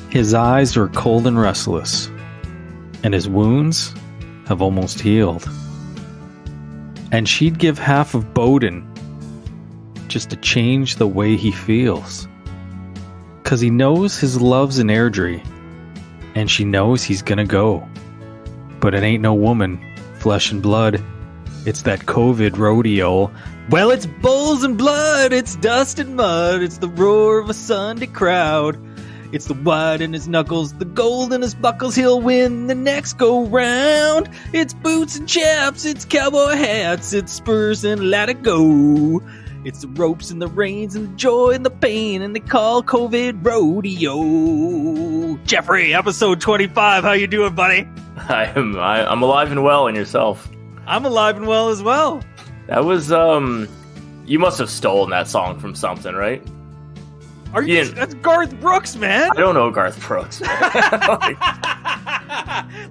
His eyes are cold and restless, and his wounds have almost healed. And she'd give half of Bowden just to change the way he feels. 'Cause he knows his love's an Airdrie, and she knows he's gonna go. But it ain't no woman, flesh and blood. It's that COVID rodeo. Well, it's bulls and blood, it's dust and mud, it's the roar of a Sunday crowd. It's the white in his knuckles, the gold in his buckles, he'll win the next go round. It's boots and chaps, it's cowboy hats, it's spurs and let it go. It's the ropes and the reins and the joy and the pain, and they call COVID rodeo. Jeffrey, episode 25, how you doing, buddy? I'm alive and well, and yourself? I'm alive and well as well. That was, you must have stolen that song from something, right? Are you? That's Garth Brooks, man. I don't know Garth Brooks.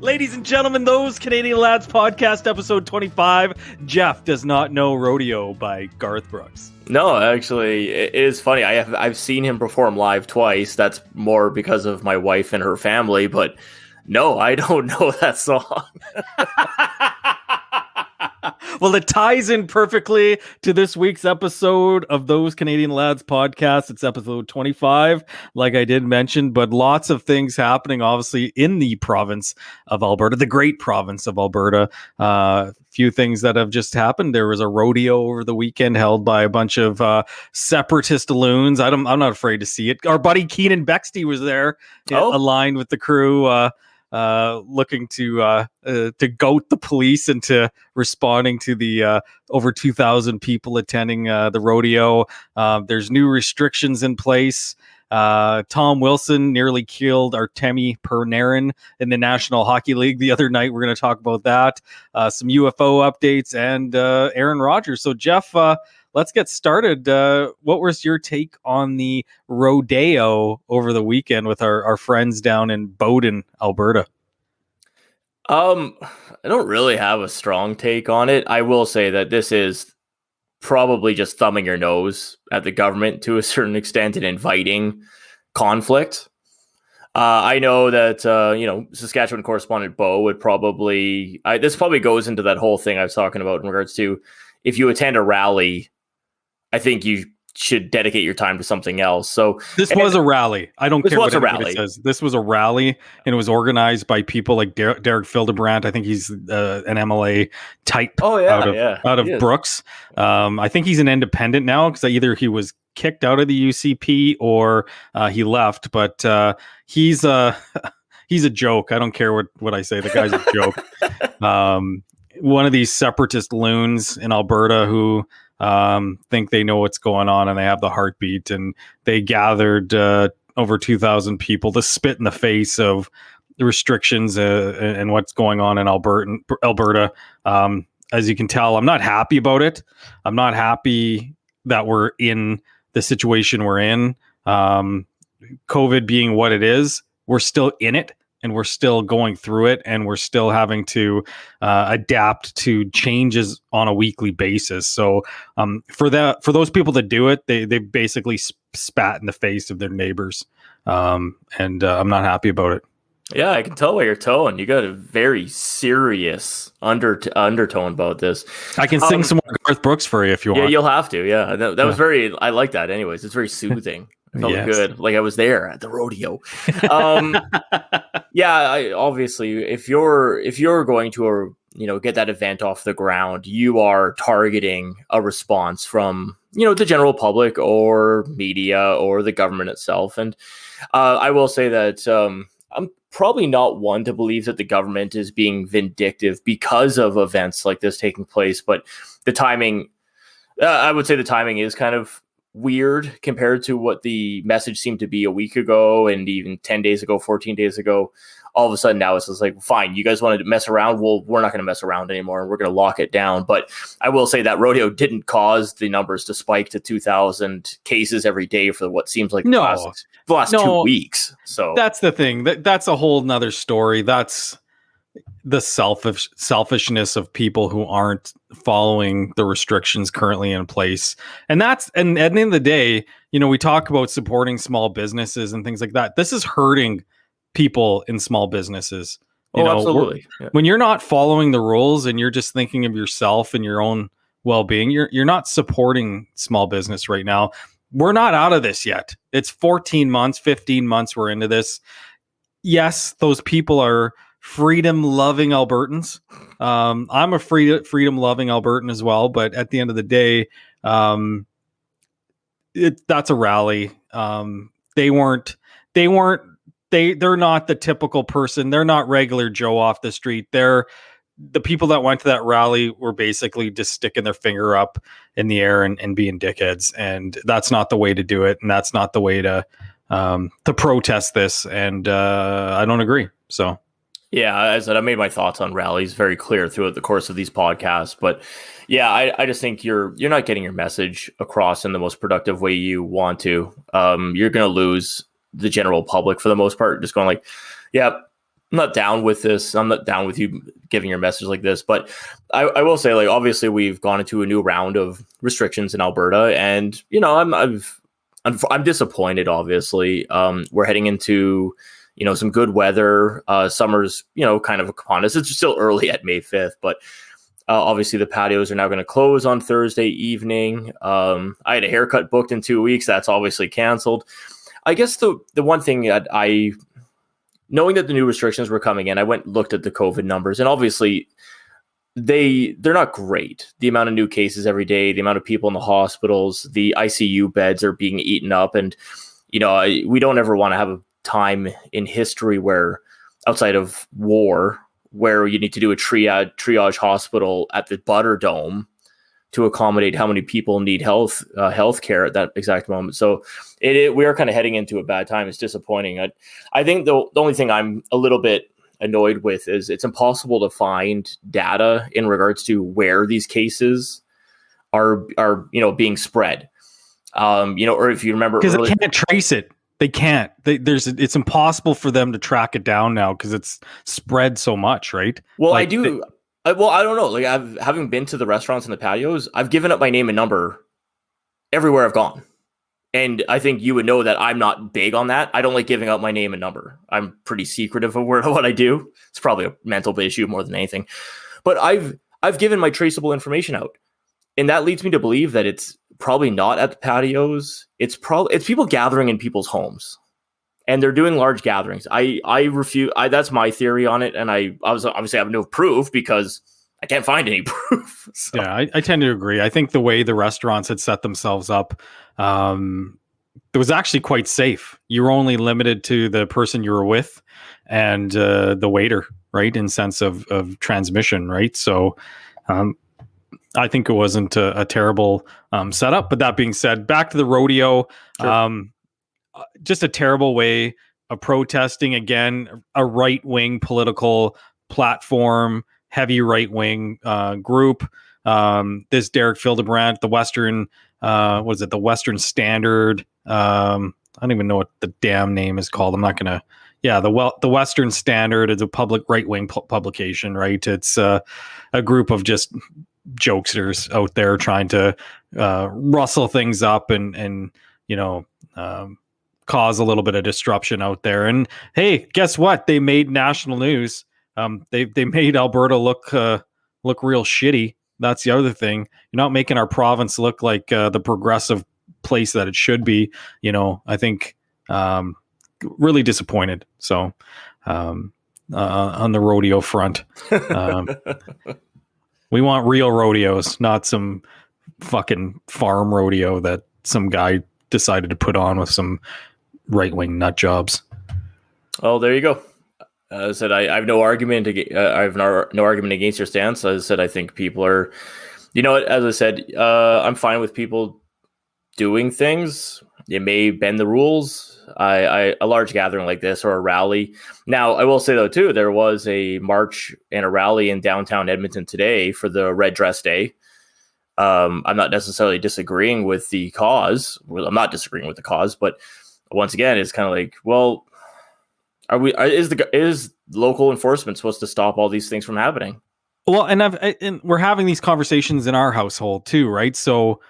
Ladies and gentlemen, those Canadian Lads podcast episode 25. Jeff does not know Rodeo by Garth Brooks. No, actually, it is funny. I've seen him perform live twice. That's more because of my wife and her family, but no, I don't know that song. Well, it ties in perfectly to this week's episode of Those Canadian Lads podcast. It's episode 25, like I did mention, but lots of things happening, obviously, in the province of Alberta, the great province of Alberta. Few things that have just happened. There was a rodeo over the weekend held by a bunch of separatist loons. I'm not afraid to see it. Our buddy Keenan Bexty was there, aligned with the crew. Looking to goat the police into responding to the over 2,000 people attending the rodeo. There's new restrictions in place. Tom Wilson nearly killed Artemi Panarin in the National Hockey League the other night. We're going to talk about that. Some UFO updates and Aaron Rodgers. So Jeff, let's get started. What was your take on the rodeo over the weekend with our friends down in Bowden, Alberta? I don't really have a strong take on it. I will say that this is probably just thumbing your nose at the government to a certain extent and inviting conflict. I know that, Saskatchewan correspondent Bo would probably, this probably goes into that whole thing I was talking about in regards to if you attend a rally, I think you should dedicate your time to something else. So this was a rally. I don't care what anybody says. This was a rally, and it was organized by people like Derek Fildebrandt. I think he's an MLA type out of Brooks. I think he's an independent now because either he was kicked out of the UCP or he left. But he's a joke. I don't care what I say. The guy's a joke. One of these separatist loons in Alberta who think they know what's going on and they have the heartbeat, and they gathered over 2,000 people to spit in the face of the restrictions and what's going on in Alberta. As you can tell, I'm not happy about it. I'm not happy that we're in the situation we're in. COVID being what it is, we're still in it. And we're still going through it, and we're still having to adapt to changes on a weekly basis. So for those people that do it, they basically spat in the face of their neighbors, and I'm not happy about it. Yeah, I can tell by your tone. You got a very serious undertone about this. I can sing some more Garth Brooks for you if you want. Yeah, you'll have to. Yeah, that was very. I like that. Anyways, it's very soothing. It felt good, like I was there at the rodeo. Obviously, if you're going to get that event off the ground, you are targeting a response from the general public or media or the government itself. And I will say that I'm probably not one to believe that the government is being vindictive because of events like this taking place, but the timing, I would say the timing is kind of weird compared to what the message seemed to be a week ago and even 10 days ago, 14 days ago. All of a sudden now it's just like, fine, you guys wanted to mess around? Well, we're not going to mess around anymore. We're going to lock it down. But I will say that rodeo didn't cause the numbers to spike to 2,000 cases every day for what seems like the last 2 weeks. So that's the thing. That's a whole nother story. That's the selfishness of people who aren't following the restrictions currently in place. And at the end of the day, we talk about supporting small businesses and things like that. This is hurting people in small businesses. Absolutely. When you're not following the rules and you're just thinking of yourself and your own well-being, you're not supporting small business right now. We're not out of this yet. It's 14 months, 15 months we're into this. Yes, those people are freedom-loving Albertans. I'm a freedom-loving Albertan as well, but at the end of the day, that's a rally. They're not the typical person. They're not regular Joe off the street. They're the people that went to that rally were basically just sticking their finger up in the air and being dickheads. And that's not the way to do it. And that's not the way to protest this. And I don't agree. So, yeah, as I said, I made my thoughts on rallies very clear throughout the course of these podcasts. But yeah, I just think you're not getting your message across in the most productive way you want to. You're going to lose the general public for the most part, just going like, yeah, I'm not down with this. I'm not down with you giving your message like this. But I will say, like, obviously we've gone into a new round of restrictions in Alberta, and I'm disappointed. Obviously, we're heading into some good weather. Summer's kind of upon us. It's still early at May 5th, but obviously the patios are now going to close on Thursday evening. I had a haircut booked in 2 weeks. That's obviously canceled. I guess the one thing that knowing that the new restrictions were coming in, I went and looked at the COVID numbers, and obviously they're not great. The amount of new cases every day, the amount of people in the hospitals, the ICU beds are being eaten up, and we don't ever want to have a time in history where, outside of war, where you need to do a triage hospital at the Butter Dome to accommodate how many people need health care at that exact moment. So we are kind of heading into a bad time. It's disappointing. I think the only thing I'm a little bit annoyed with is it's impossible to find data in regards to where these cases are being spread. Or if you remember, because they can't trace it. They can't. It's impossible for them to track it down now because it's spread so much, right? Well, I do. I don't know. Like, having been to the restaurants and the patios, I've given up my name and number everywhere I've gone. And I think you would know that I'm not big on that. I don't like giving out my name and number. I'm pretty secretive of what I do. It's probably a mental issue more than anything. But I've given my traceable information out. And that leads me to believe that it's probably not at the patios. It's people gathering in people's homes. And they're doing large gatherings. I refuse. That's my theory on it. And I was obviously have no proof because I can't find any proof. So. Yeah, I tend to agree. I think the way the restaurants had set themselves up, it was actually quite safe. You were only limited to the person you were with and the waiter, right? In sense of transmission, right? So I think it wasn't a terrible setup. But that being said, back to the rodeo. Sure. Just a terrible way of protesting. Again, a right-wing political platform, heavy right-wing group. This Derek Fildebrandt, the Western, the Western Standard. I don't even know what the damn name is called. I'm not going to. Yeah, the Western Standard is a public right-wing publication, right? It's a group of just jokesters out there trying to rustle things up and cause a little bit of disruption out there. And hey, guess what? They made national news. They made Alberta look real shitty. That's the other thing. You're not making our province look like the progressive place that it should be. I think really disappointed. So on the rodeo front, we want real rodeos, not some fucking farm rodeo that some guy decided to put on with some right-wing nut jobs. Oh, there you go. As I said, I have no argument. I have no argument against your stance. As I said, I think people are, as I said, I'm fine with people doing things. It may bend the rules. A large gathering like this or a rally. Now, I will say though too, there was a march and a rally in downtown Edmonton today for the Red Dress Day. I'm not necessarily disagreeing with the cause. Well, I'm not disagreeing with the cause, but once again, it's kind of like, well, Is local enforcement supposed to stop all these things from happening? Well, and we're having these conversations in our household too, right? So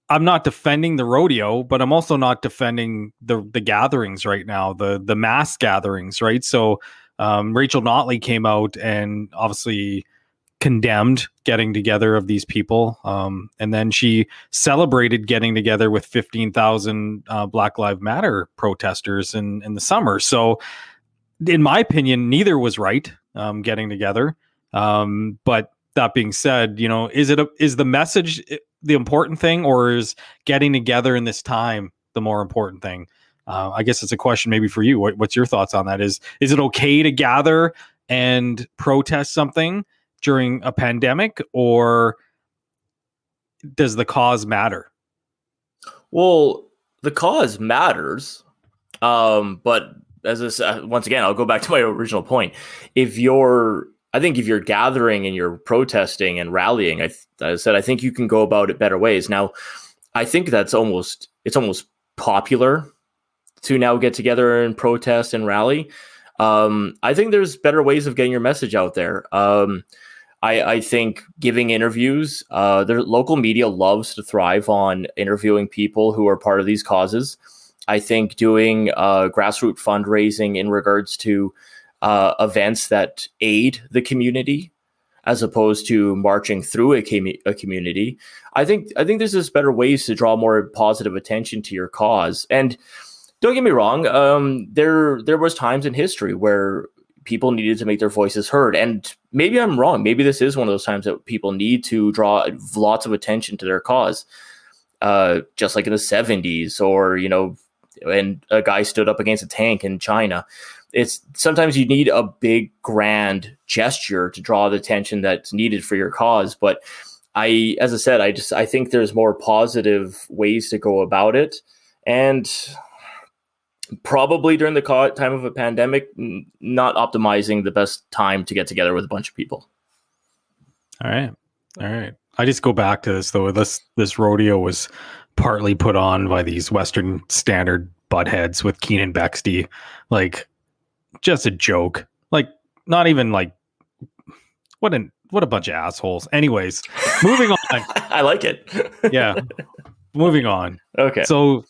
I'm not defending the rodeo, but I'm also not defending the gatherings right now, the mass gatherings, right? So Rachel Notley came out and obviously condemned getting together of these people, and then she celebrated getting together with 15,000 Black Lives Matter protesters in the summer. So, in my opinion, neither was right, getting together. But that being said, is the message the important thing, or is getting together in this time the more important thing? I guess it's a question maybe for you. What's your thoughts on that? Is it okay to gather and protest something during a pandemic, or does the cause matter? Well, the cause matters, but once again, I'll go back to my original point. I think if you're gathering and you're protesting and rallying, as I said, I think you can go about it better ways. Now, I think it's almost popular to now get together and protest and rally. I think there's better ways of getting your message out there. I think giving interviews, their local media loves to thrive on interviewing people who are part of these causes. I think doing grassroots fundraising in regards to events that aid the community, as opposed to marching through a community. I think there's just better ways to draw more positive attention to your cause. And don't get me wrong, there was times in history where people needed to make their voices heard. And maybe I'm wrong. Maybe this is one of those times that people need to draw lots of attention to their cause. Just like in the 70s, or, when a guy stood up against a tank in China. It's sometimes you need a big grand gesture to draw the attention that's needed for your cause. But as I said, I think there's more positive ways to go about it. And probably during the time of a pandemic, not optimizing the best time to get together with a bunch of people. All right. I just go back to this though. This rodeo was partly put on by these Western Standard buttheads with Keenan Bexty, like just a joke. Like not even like what a bunch of assholes. Anyways, moving on. I like it. Yeah. Moving on. Okay. So,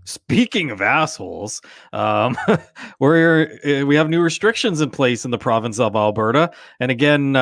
speaking of assholes, we have new restrictions in place in the province of Alberta, and again,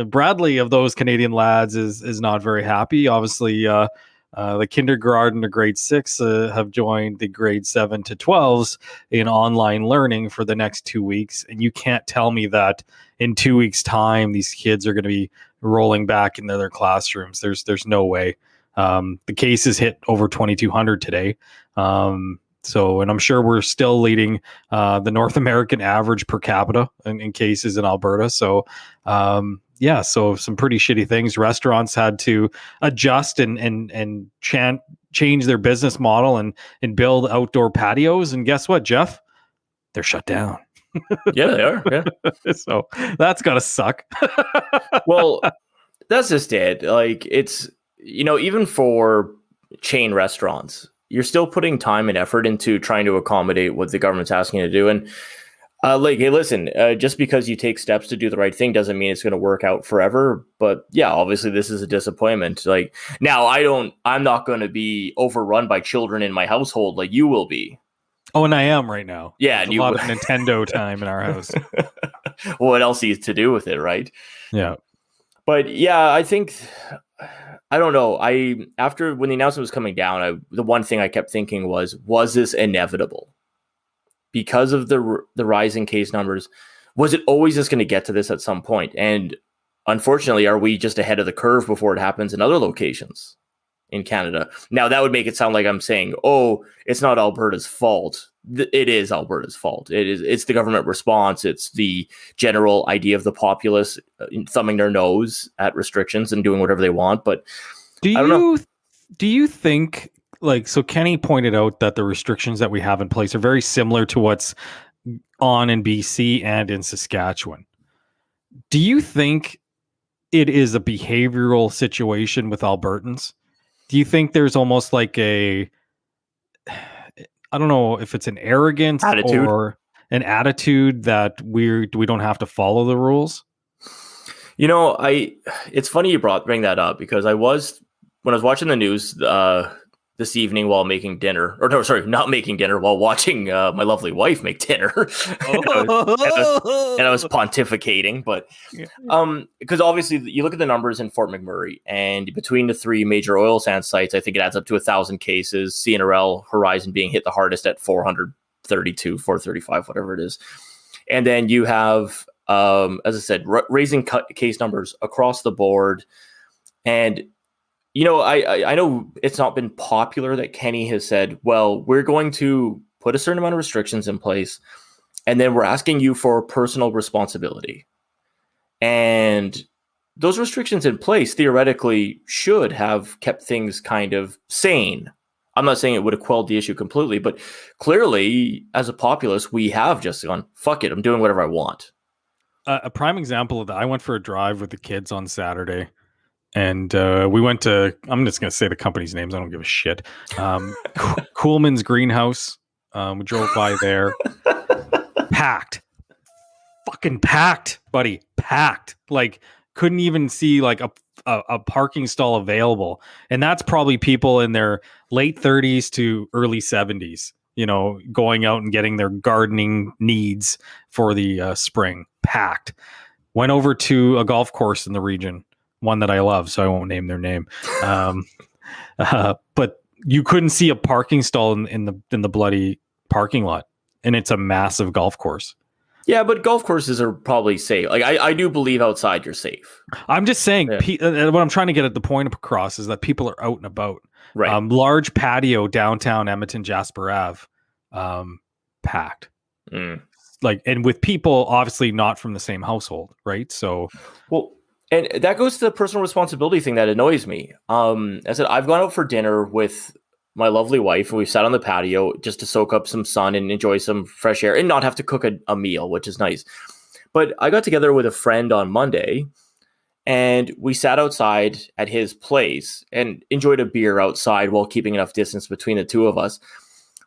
Bradley of those Canadian lads is not very happy. Obviously, the kindergarten to grade 6 have joined the grade 7 to 12s in online learning for the next 2 weeks, and you can't tell me that in 2 weeks' time these kids are going to be rolling back into their classrooms. There's no way. The cases hit over 2,200 today. And I'm sure we're still leading the North American average per capita in cases in Alberta. So, so some pretty shitty things. Restaurants had to adjust and change their business model and build outdoor patios. And guess what, Jeff? They're shut down. Yeah, they are. Yeah. So that's gotta suck. Well, that's just it. Like it's, even for chain restaurants, you're still putting time and effort into trying to accommodate what the government's asking you to do. And hey, listen, just because you take steps to do the right thing doesn't mean it's going to work out forever. But yeah, obviously this is a disappointment. Like now I'm not going to be overrun by children in my household like you will be. Oh, and I am right now. Yeah. There's a lot of Nintendo time in our house. Well, what else is to do with it, right? Yeah. But yeah, I think... I don't know. After when the announcement was coming down, the one thing I kept thinking was this inevitable? Because of the rising case numbers, was it always just going to get to this at some point? And unfortunately, are we just ahead of the curve before it happens in other locations in Canada? Now, that would make it sound like I'm saying, oh, it's not Alberta's fault. It is Alberta's fault. It's the government response. It's the general idea of the populace thumbing their nose at restrictions and doing whatever they want. But do you think, like, so Kenny pointed out that the restrictions that we have in place are very similar to what's on in BC and in Saskatchewan. Do you think it is a behavioral situation with Albertans? Do you think there's almost like I don't know if it's an arrogance or an attitude that we don't have to follow the rules. It's funny you bring that up, because when I was watching the news this evening while making dinner, or no, sorry, not making dinner, while watching my lovely wife make dinner, and I was pontificating, but because obviously you look at the numbers in Fort McMurray, and between the three major oil sands sites, I think it adds up to 1,000 cases. CNRL Horizon being hit the hardest at 432, 435, whatever it is, and then you have, as I said, raising case numbers across the board. And, I know it's not been popular that Kenny has said, well, we're going to put a certain amount of restrictions in place, and then we're asking you for personal responsibility. And those restrictions in place theoretically should have kept things kind of sane. I'm not saying it would have quelled the issue completely, but clearly, as a populace, we have just gone, fuck it, I'm doing whatever I want. A prime example of that, I went for a drive with the kids on Saturday, and we went to, I'm just going to say the company's names, I don't give a shit. Coolman's Greenhouse. We drove by there. Packed. Fucking packed, buddy. Packed. Like, couldn't even see like a parking stall available. And that's probably people in their late 30s to early 70s, going out and getting their gardening needs for the spring. Packed. Went over to a golf course in the region, one that I love, so I won't name their name. But you couldn't see a parking stall in the bloody parking lot, and it's a massive golf course. Yeah, but golf courses are probably safe. Like I do believe outside you're safe. I'm just saying, what I'm trying to get at the point across is that people are out and about. Right. Large patio downtown Edmonton, Jasper Ave, packed. Like, and with people obviously not from the same household, right? So, well, and that goes to the personal responsibility thing that annoys me. I said I've gone out for dinner with my lovely wife, and we've sat on the patio just to soak up some sun and enjoy some fresh air and not have to cook a meal, which is nice. But I got together with a friend on Monday, and we sat outside at his place and enjoyed a beer outside while keeping enough distance between the two of us.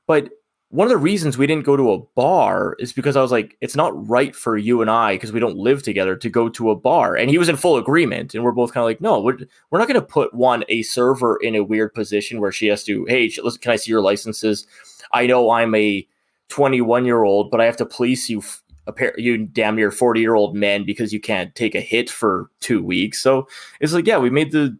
But one of the reasons we didn't go to a bar is because I was like, it's not right for you and I, because we don't live together, to go to a bar. And he was in full agreement. And we're both kind of like, no, we're not going to put a server in a weird position where she has to, hey, listen, can I see your licenses? I know I'm a 21-year-old, but I have to police you damn near 40-year-old men because you can't take a hit for 2 weeks. So it's like, yeah, we made the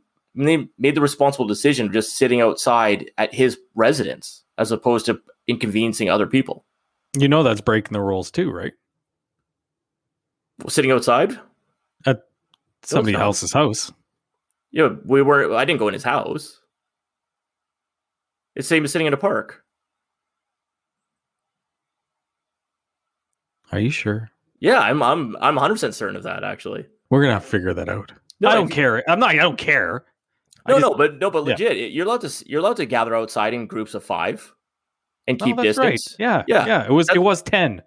responsible decision of just sitting outside at his residence as opposed to inconveniencing other people. That's breaking the rules too, right? Sitting outside at somebody else's house. Yeah, I didn't go in his house. It's the same as sitting in a park. Are you sure? Yeah, I'm 100% certain of that, actually. We're gonna have to figure that out. No, I don't care. I don't care. But legit, yeah. You're allowed to gather outside in groups of 5 and keep distance. Right. Yeah. It was 10.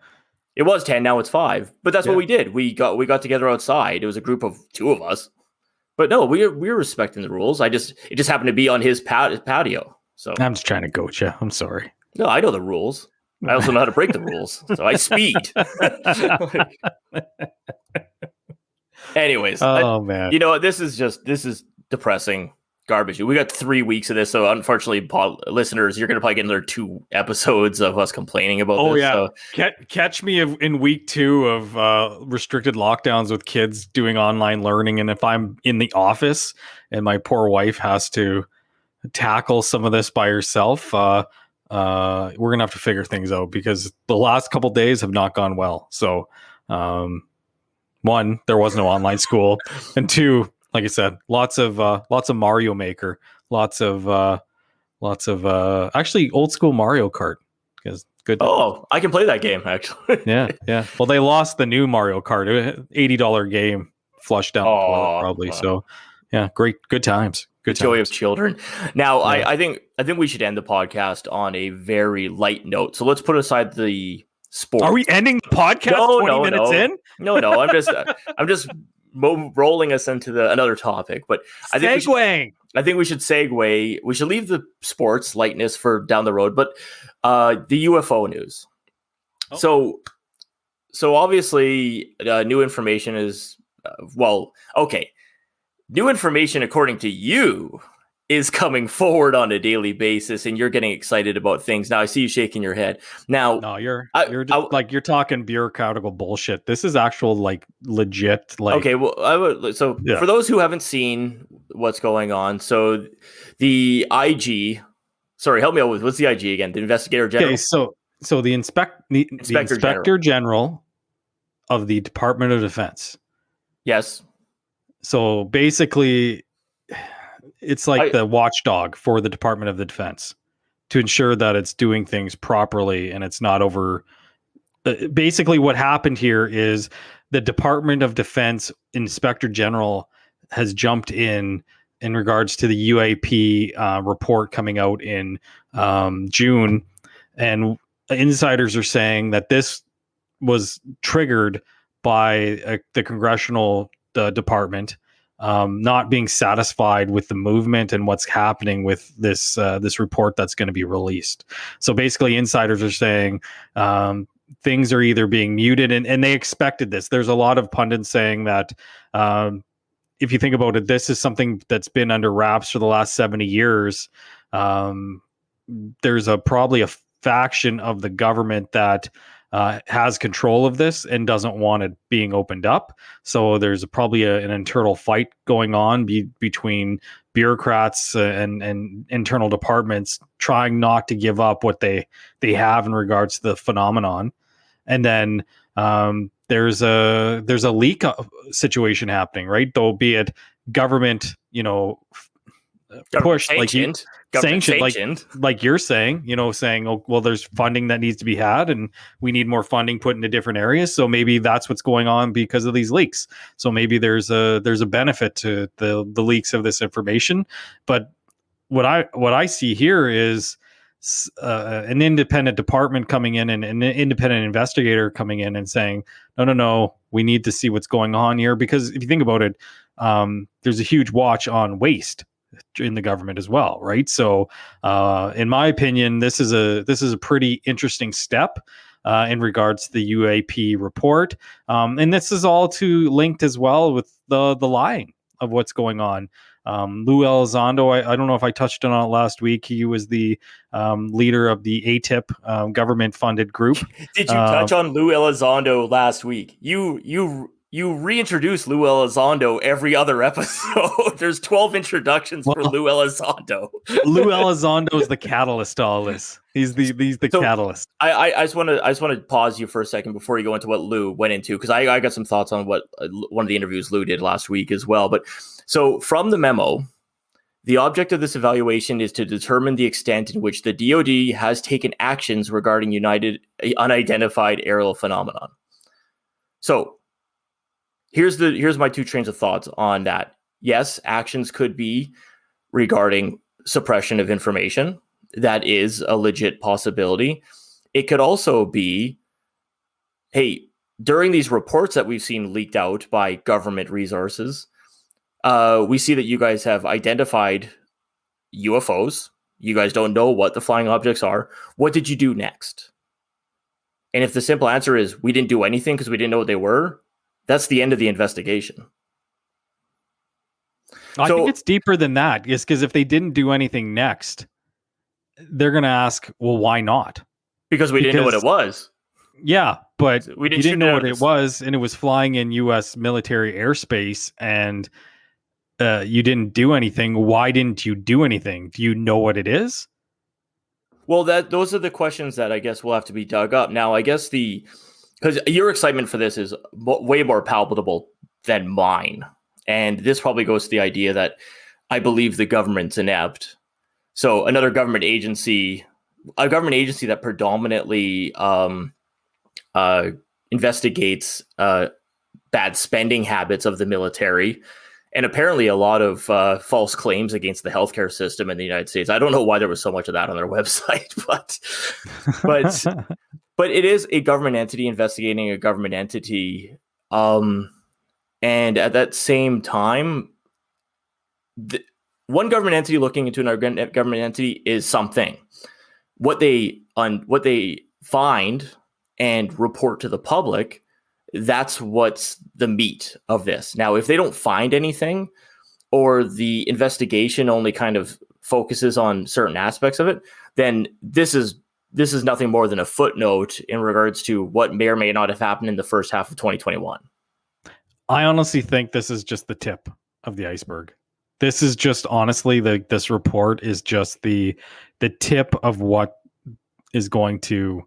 It was 10. Now it's 5. But that's what we did. We got together outside. It was a group of 2 of us. But no, we're respecting the rules. It just happened to be on his patio. So I'm just trying to goat you. I'm sorry. No, I know the rules. I also know how to break the rules. So I speed. Anyways. Man. This is depressing garbage. We got 3 weeks of this, so unfortunately, listeners, you're going to probably get another 2 episodes of us complaining about this. Yeah. So. Catch me in week 2 of restricted lockdowns with kids doing online learning, and if I'm in the office and my poor wife has to tackle some of this by herself, we're going to have to figure things out, because the last couple days have not gone well. So, 1, there was no online school, and 2, like I said, lots of Mario Maker, lots of actually old school Mario Kart, because good. Oh, I can play that game actually. Yeah. Well, they lost the new Mario Kart, $80 game, flushed down the toilet probably. Wow. So, yeah, good times. Good joy of children. Now, yeah. I think we should end the podcast on a very light note. So let's put aside the sport. Are we ending the podcast? 20 minutes in? No. I'm just rolling us into another topic, but I think we should segue. We should leave the sports lightness for down the road, but the UFO news. Oh. So obviously, new information is new information according to you is coming forward on a daily basis, and you're getting excited about things. Now I see you shaking your head. Now, no, you're you're talking bureaucratical bullshit. This is actual legit. Okay, well, for those who haven't seen what's going on, so the IG, sorry, help me out with what's the IG again? The Investigator General. Okay, so the Inspector General of the Department of Defense. Yes. So basically, it's like the watchdog for the Department of the Defense to ensure that it's doing things properly and it's not over. Basically, what happened here is the Department of Defense Inspector General has jumped in regards to the UAP report coming out in June. And insiders are saying that this was triggered by the congressional department not being satisfied with the movement and what's happening with this report that's going to be released. So basically, insiders are saying things are either being muted, and they expected this. There's a lot of pundits saying that if you think about it, this is something that's been under wraps for the last 70 years. There's probably a faction of the government that has control of this and doesn't want it being opened up. So there's probably an internal fight going on between bureaucrats and internal departments trying not to give up what they have in regards to the phenomenon. And then there's a leak situation happening, right? Though be it government, push sanctioned. Like you're saying, oh, well, there's funding that needs to be had and we need more funding put into different areas. So maybe that's what's going on because of these leaks. So maybe there's a benefit to the leaks of this information. But what I see here is an independent department coming in and an independent investigator coming in and saying, no, we need to see what's going on here. Because if you think about it, there's a huge watch on waste in the government as well, right? So in my opinion, this is a pretty interesting step in regards to the UAP report, and this is all linked as well with the lying of what's going on. Lou Elizondo, I don't know if I touched on it last week. He was the leader of the ATIP government-funded group. Did you touch on Lou Elizondo last week? You reintroduce Lou Elizondo every other episode. There's 12 introductions for Lou Elizondo. Lou Elizondo is the catalyst to all this. He's the catalyst. I just want to pause you for a second before you go into what Lou went into, because I got some thoughts on what one of the interviews Lou did last week as well. But so from the memo, the object of this evaluation is to determine the extent in which the DoD has taken actions regarding unidentified aerial phenomenon. So here's my two trains of thoughts on that. Yes, actions could be regarding suppression of information. That is a legit possibility. It could also be, hey, during these reports that we've seen leaked out by government resources, we see that you guys have identified UFOs. You guys don't know what the flying objects are. What did you do next? And if the simple answer is we didn't do anything because we didn't know what they were, that's the end of the investigation. I think it's deeper than that. It's because if they didn't do anything next, they're going to ask, well, why not? Because we didn't know what it was. Yeah, but you didn't know what it was, and it was flying in U.S. military airspace, and you didn't do anything. Why didn't you do anything? Do you know what it is? Well, those are the questions that I guess will have to be dug up. Now, I guess because your excitement for this is way more palpable than mine. And this probably goes to the idea that I believe the government's inept. So a government agency that predominantly investigates bad spending habits of the military, and apparently a lot of false claims against the healthcare system in the United States. I don't know why there was so much of that on their website, but it is a government entity investigating a government entity. And And at that same time, one government entity looking into another government entity is something. What they find and report to the public, that's what's the meat of this. Now, if they don't find anything, or the investigation only kind of focuses on certain aspects of it, then this is nothing more than a footnote in regards to what may or may not have happened in the first half of 2021. I honestly think this is just the tip of the iceberg. This is just honestly this report is just the tip of what is going to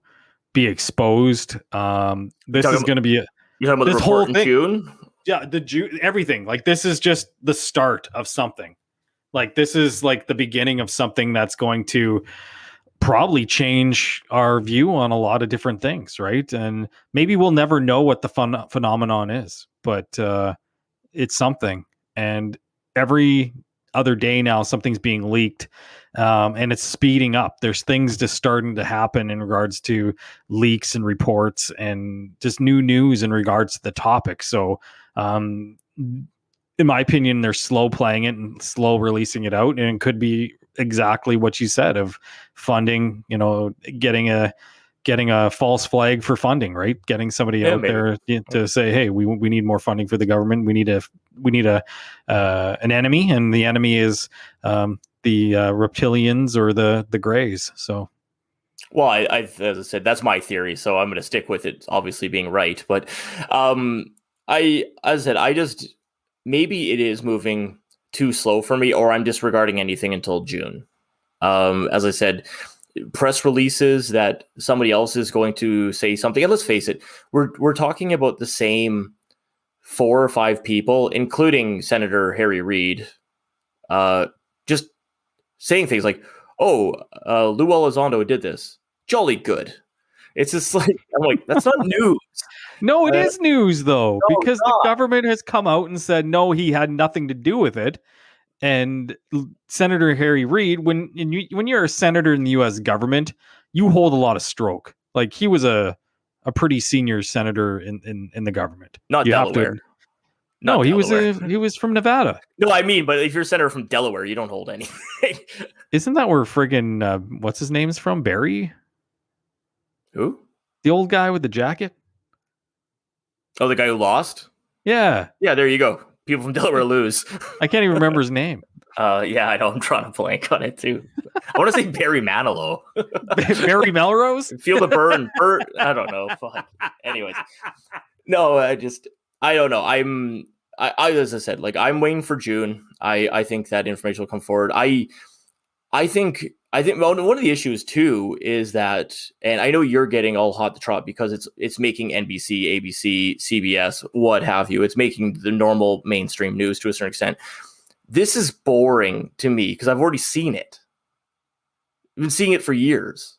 be exposed. This is going to be you're talking about this whole thing. June? Yeah, the June, everything. Like, this is just the start of something. Like, this is like the beginning of something that's going to probably change our view on a lot of different things, right? And maybe we'll never know what the phenomenon is, but it's something. And every other day now, something's being leaked, and it's speeding up. There's things just starting to happen in regards to leaks and reports and just new news in regards to the topic. So, in my opinion, they're slow playing it and slow releasing it out. And it could be exactly what you said of funding, getting a false flag for funding, right? Getting somebody out there to say, hey, we need more funding for the government. We need an enemy, and the enemy is the reptilians or the Greys. So, well, as I said, that's my theory, so I'm going to stick with it. Obviously, being right, but I just maybe it is moving too slow for me, or I'm disregarding anything until June. As I said, press releases that somebody else is going to say something, and let's face it, we're talking about the same 4 or 5 people, including Senator Harry Reid, just saying things like, "Oh, Lou Elizondo did this. Jolly good." It's just like, I'm like, that's not news. No, it is news though, because the government has come out and said no, he had nothing to do with it. And Senator Harry Reid, when you're a senator in the U.S. government, you hold a lot of stroke. Like, he was a pretty senior senator in the government. Not you Delaware. No, he was from Nevada. No, I mean, but if you're a senator from Delaware, you don't hold anything. Isn't that where friggin' what's his name's from? Barry? Who? The old guy with the jacket? Oh, the guy who lost? Yeah. Yeah, there you go. People from Delaware lose. I can't even remember his name. Yeah, I know. I'm trying to blank on it too. I want to say Barry Manilow. Barry Melrose? Feel the burn. I don't know. Fuck. Anyways. No, I don't know. As I said, like, I'm waiting for June. I think that information will come forward. I think one of the issues too is that, and I know you're getting all hot to trot because it's making NBC, ABC, CBS, what have you. It's making the normal mainstream news to a certain extent. This is boring to me because I've already seen it. I've been seeing it for years.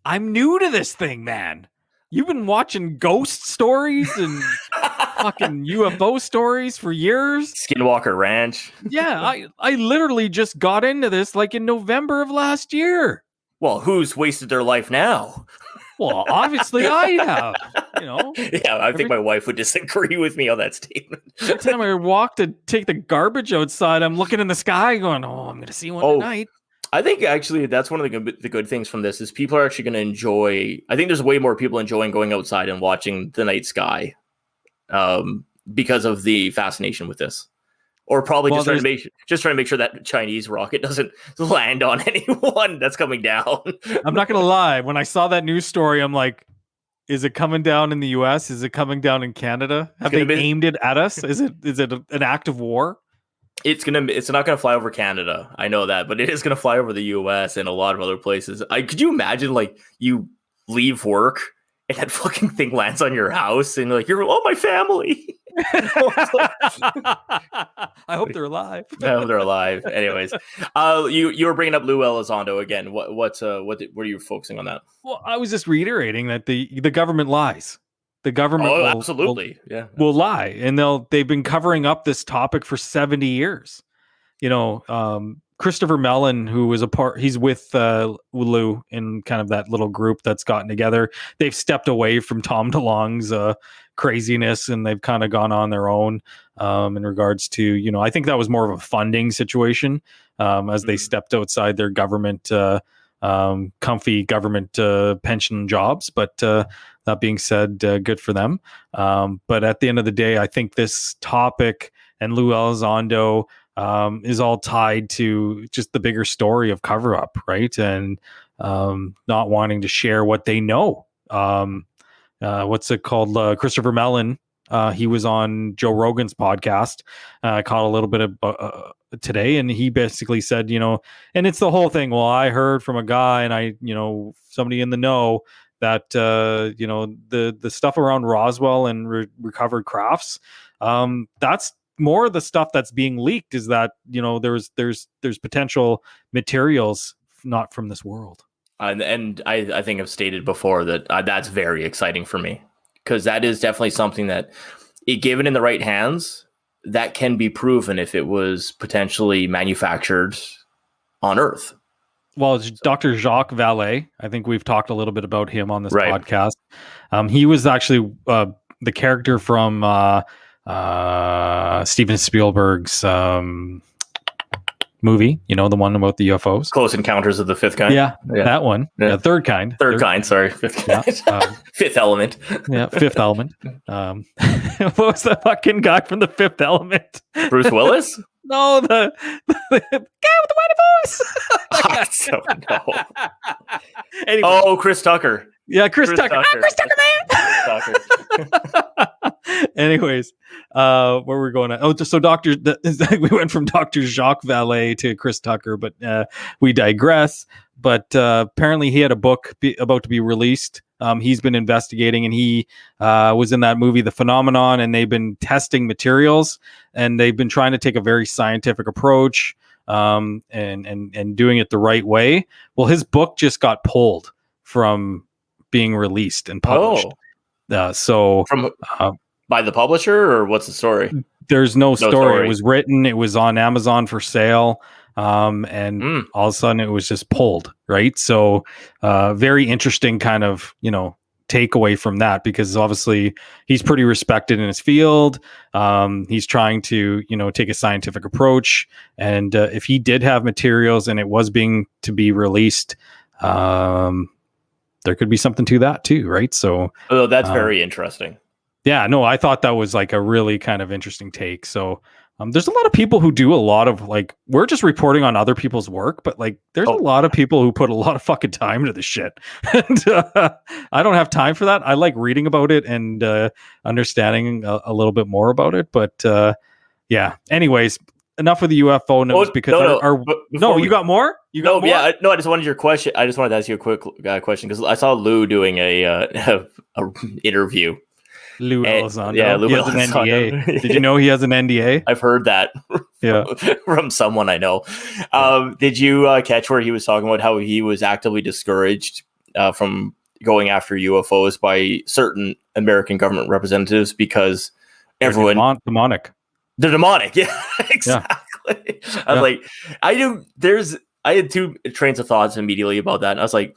I'm new to this thing, man. You've been watching ghost stories and fucking UFO stories for years. Skinwalker Ranch. Yeah, I literally just got into this like in November of last year. Well, who's wasted their life now? Well, obviously I have, Yeah, I think my wife would disagree with me on that statement. Every time I walk to take the garbage outside, I'm looking in the sky going, oh, I'm going to see one tonight. I think actually that's one of the good things from this is people are actually going to enjoy. I think there's way more people enjoying going outside and watching the night sky because of the fascination with this. Or probably just trying to make sure that Chinese rocket doesn't land on anyone that's coming down. I'm not going to lie. When I saw that news story, I'm like, is it coming down in the US? Is it coming down in Canada? Have they aimed it at us? Is it an act of war? It's not gonna fly over Canada. I know that, but it is gonna fly over the US and a lot of other places. Could you imagine, like, you leave work and that fucking thing lands on your house and like you're my family. I hope they're alive. I hope they're alive. Anyways, you were bringing up Lou Elizondo again. What are you focusing on that? Well, I was just reiterating that the government lies. The government will lie, and they've been covering up this topic for 70 years. Christopher Mellon, who was he's with Lou in kind of that little group that's gotten together. They've stepped away from Tom DeLonge's craziness, and they've kind of gone on their own in regards to, I think that was more of a funding situation as they stepped outside their government, comfy government pension jobs. But that being said, good for them. But at the end of the day, I think this topic and Lou Elizondo is all tied to just the bigger story of cover up, right? And not wanting to share what they know. What's it called? Christopher Mellon. He was on Joe Rogan's podcast. Caught a little bit of today, and he basically said, and it's the whole thing. Well, I heard from a guy, and somebody in the know that the stuff around Roswell and recovered crafts. That's more of the stuff that's being leaked. Is that there's potential materials not from this world. And I think I've stated before that that's very exciting for me, because that is definitely something that, given in the right hands, that can be proven if it was potentially manufactured on Earth. Well, it's Dr. Jacques Vallée. I think we've talked a little bit about him on this podcast. He was actually the character from Steven Spielberg's movie, the one about the UFOs. Close Encounters of the Fifth Kind. Yeah. That one. Yeah, third kind. Third kind, sorry. Fifth kind. Fifth Element. Yeah, Fifth Element. What was the fucking guy from the Fifth Element? Bruce Willis? No, the guy with the white voice. I don't know. Anyway. Chris Tucker. Yeah, Chris Tucker. Chris Tucker, man. Anyways, where we're going at? So we went from Dr. Jacques Vallée to Chris Tucker, but we digress. But apparently he had a book about to be released. He's been investigating, and he was in that movie, The Phenomenon, and they've been testing materials, and they've been trying to take a very scientific approach and doing it the right way. Well, his book just got pulled from being released and published. By the publisher, or what's the story? There's no story. It was written. It was on Amazon for sale. And all of a sudden it was just pulled. Right. So, very interesting kind of, takeaway from that, because obviously he's pretty respected in his field. He's trying to, take a scientific approach. And, if he did have materials and it was to be released, there could be something to that too. Right. So, that's very interesting. Yeah, no, I thought that was like a really kind of interesting take. So there's a lot of people who do a lot of we're just reporting on other people's work, but there's a lot of people who put a lot of fucking time into this shit. And I don't have time for that. I like reading about it and understanding a little bit more about it. But yeah, anyways, enough of the UFO news because you got more? You got more? Yeah, I just wanted your question. I just wanted to ask you a quick question, because I saw Lou doing a interview. Lou Elizondo. Yeah, Lou has an NDA. Did you know he has an NDA? I've heard that from someone I know. Did you catch where he was talking about how he was actively discouraged from going after UFOs by certain American government representatives because everyone... demonic. They're demonic. Yeah, exactly. Yeah. I was I had two trains of thoughts immediately about that. And I was like,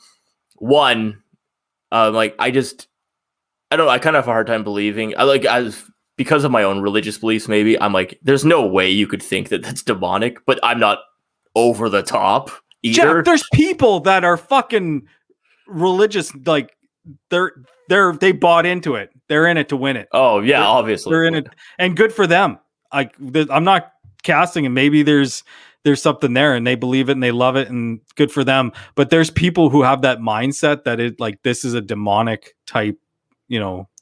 one, I kind of have a hard time believing. Because of my own religious beliefs, maybe I'm like, there's no way you could think that that's demonic, but I'm not over the top either. Jeff, there's people that are fucking religious, they bought into it. They're in it to win it. Oh yeah, obviously they're in it, and good for them. I'm not casting, and maybe there's something there, and they believe it and they love it, and good for them. But there's people who have that mindset that this is a demonic type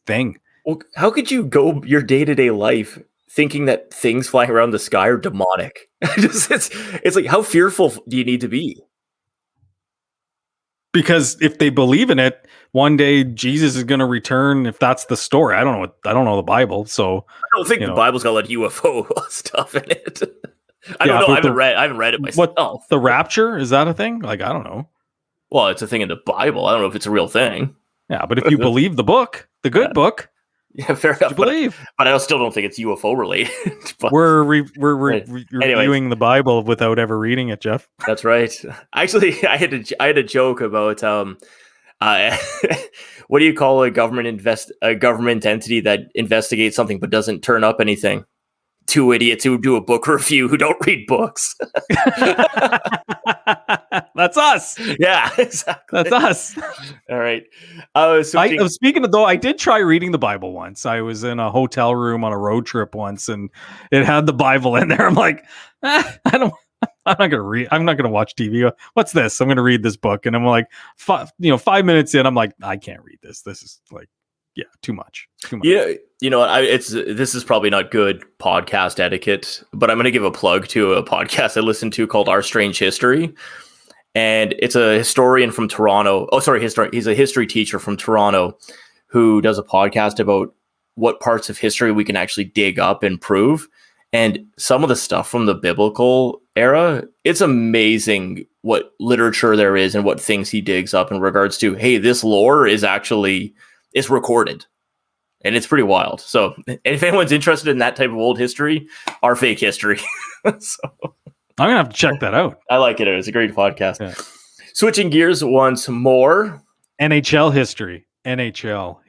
thing. Well, how could you go your day-to-day life thinking that things flying around the sky are demonic? It's like, how fearful do you need to be? Because if they believe in it, one day Jesus is going to return. If that's the story, I don't know the Bible, so I don't think the Bible's got a lot of UFO stuff in it. I don't know. I haven't read it myself. What, the rapture, is that a thing? I don't know. Well, it's a thing in the Bible. I don't know if it's a real thing. Yeah, but if you believe the book, the good book, fair enough. You believe, but I still don't think it's UFO related. We're reviewing the Bible without ever reading it, Jeff. That's right. Actually, I had a joke about What do you call a government entity that investigates something but doesn't turn up anything? Two idiots who do a book review who don't read books. That's us. Yeah, exactly. That's us. All right. Speaking of, though, I did try reading the Bible once. I was in a hotel room on a road trip once, and it had the Bible in there. I'm like, I'm not gonna read. I'm not gonna watch TV. What's this? I'm gonna read this book, and I'm like, 5 minutes in, I'm like, I can't read this. This is like, too much. Yeah, you know what? This is probably not good podcast etiquette, but I'm going to give a plug to a podcast I listened to called Our Strange History, and it's a historian from Toronto. Oh, sorry, he's a history teacher from Toronto who does a podcast about what parts of history we can actually dig up and prove. And some of the stuff from the biblical era, it's amazing what literature there is and what things he digs up in regards to, hey, this lore is recorded. And it's pretty wild. So if anyone's interested in that type of old history, our fake history. So I'm going to have to check that out. I like it. It was a great podcast. Yeah. Switching gears once more. NHL history. NHL.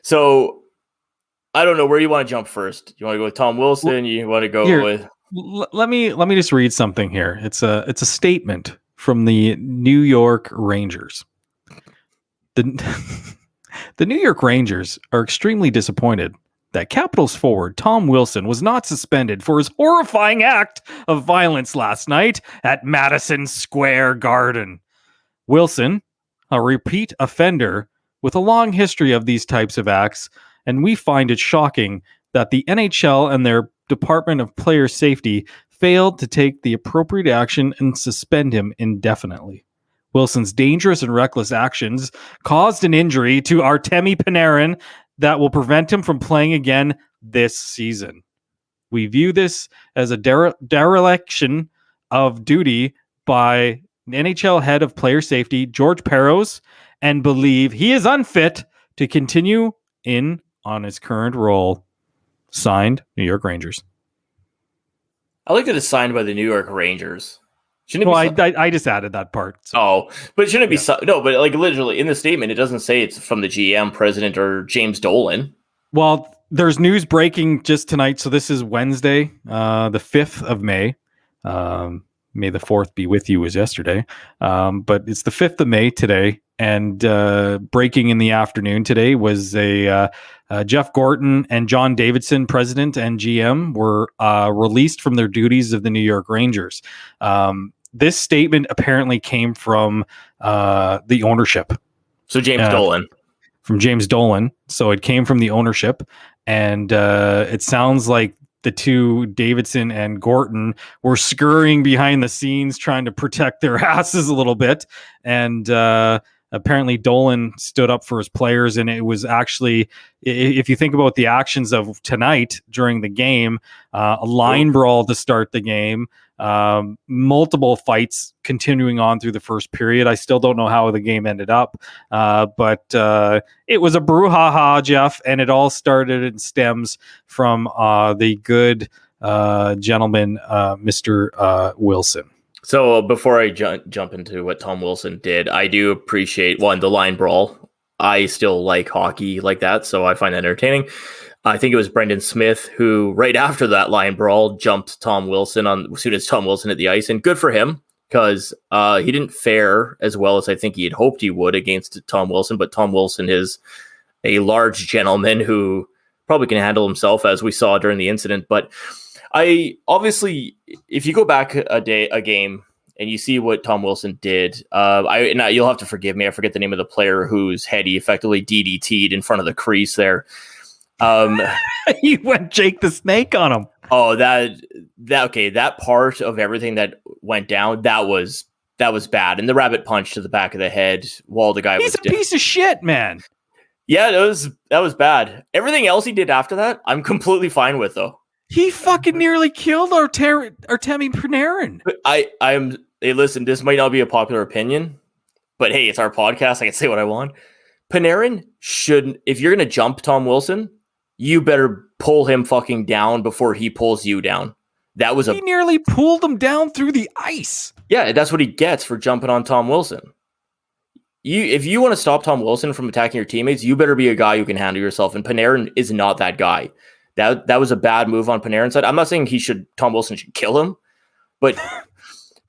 So I don't know where you want to jump first. You want to go with Tom Wilson? You want to go with... Let me just read something here. It's a statement from the New York Rangers. The New York Rangers are extremely disappointed that Capitals forward Tom Wilson was not suspended for his horrifying act of violence last night at Madison Square Garden. Wilson, a repeat offender with a long history of these types of acts, and we find it shocking that the NHL and their Department of Player Safety failed to take the appropriate action and suspend him indefinitely. Wilson's dangerous and reckless actions caused an injury to Artemi Panarin that will prevent him from playing again this season. We view this as a dereliction of duty by NHL head of player safety, George Parros, and believe he is unfit to continue on his current role. Signed, New York Rangers. I like that it's signed by the New York Rangers. I just added that part. So. Oh, but it shouldn't be... No, but like literally in the statement, it doesn't say it's from the GM, president, or James Dolan. Well, there's news breaking just tonight. So this is Wednesday, the 5th of May. May the 4th be with you was yesterday. But it's the 5th of May today. And breaking in the afternoon today was Jeff Gorton and John Davidson, president and GM, were released from their duties of the New York Rangers. This statement apparently came from the ownership. So James Dolan. From James Dolan. So it came from the ownership. And it sounds like the two, Davidson and Gorton, were scurrying behind the scenes trying to protect their asses a little bit. And apparently Dolan stood up for his players. And it was actually, if you think about the actions of tonight during the game, a line brawl to start the game, multiple fights continuing on through the first period. I still don't know how the game ended up, but it was a brouhaha, Jeff, and it all started and stems from the good gentleman, Mr. Wilson. So before I jump into what Tom Wilson did, I do appreciate, one, the line brawl. I still like hockey like that, so I find that entertaining. I think it was Brendan Smith who, right after that line brawl, jumped Tom Wilson as soon as Tom Wilson hit the ice. And good for him, because he didn't fare as well as I think he had hoped he would against Tom Wilson. But Tom Wilson is a large gentleman who probably can handle himself, as we saw during the incident. But I obviously, if you go back a game and you see what Tom Wilson did, you'll have to forgive me. I forget the name of the player whose head he effectively DDT'd in front of the crease there. He went Jake the Snake on him. Oh, that part of everything that went down, that was bad. And the rabbit punch to the back of the head while the guy was a piece of shit, man. Yeah, that was bad. Everything else he did after that, I'm completely fine with, though. He fucking nearly killed Artemi Panarin. Hey, listen, this might not be a popular opinion, but hey, it's our podcast. I can say what I want. Panarin shouldn't, if you're going to jump Tom Wilson, you better pull him fucking down before he pulls you down. He nearly pulled him down through the ice. Yeah, that's what he gets for jumping on Tom Wilson. if you want to stop Tom Wilson from attacking your teammates, you better be a guy who can handle yourself. And Panarin is not that guy. That was a bad move on Panarin's side. I'm not saying Tom Wilson should kill him, but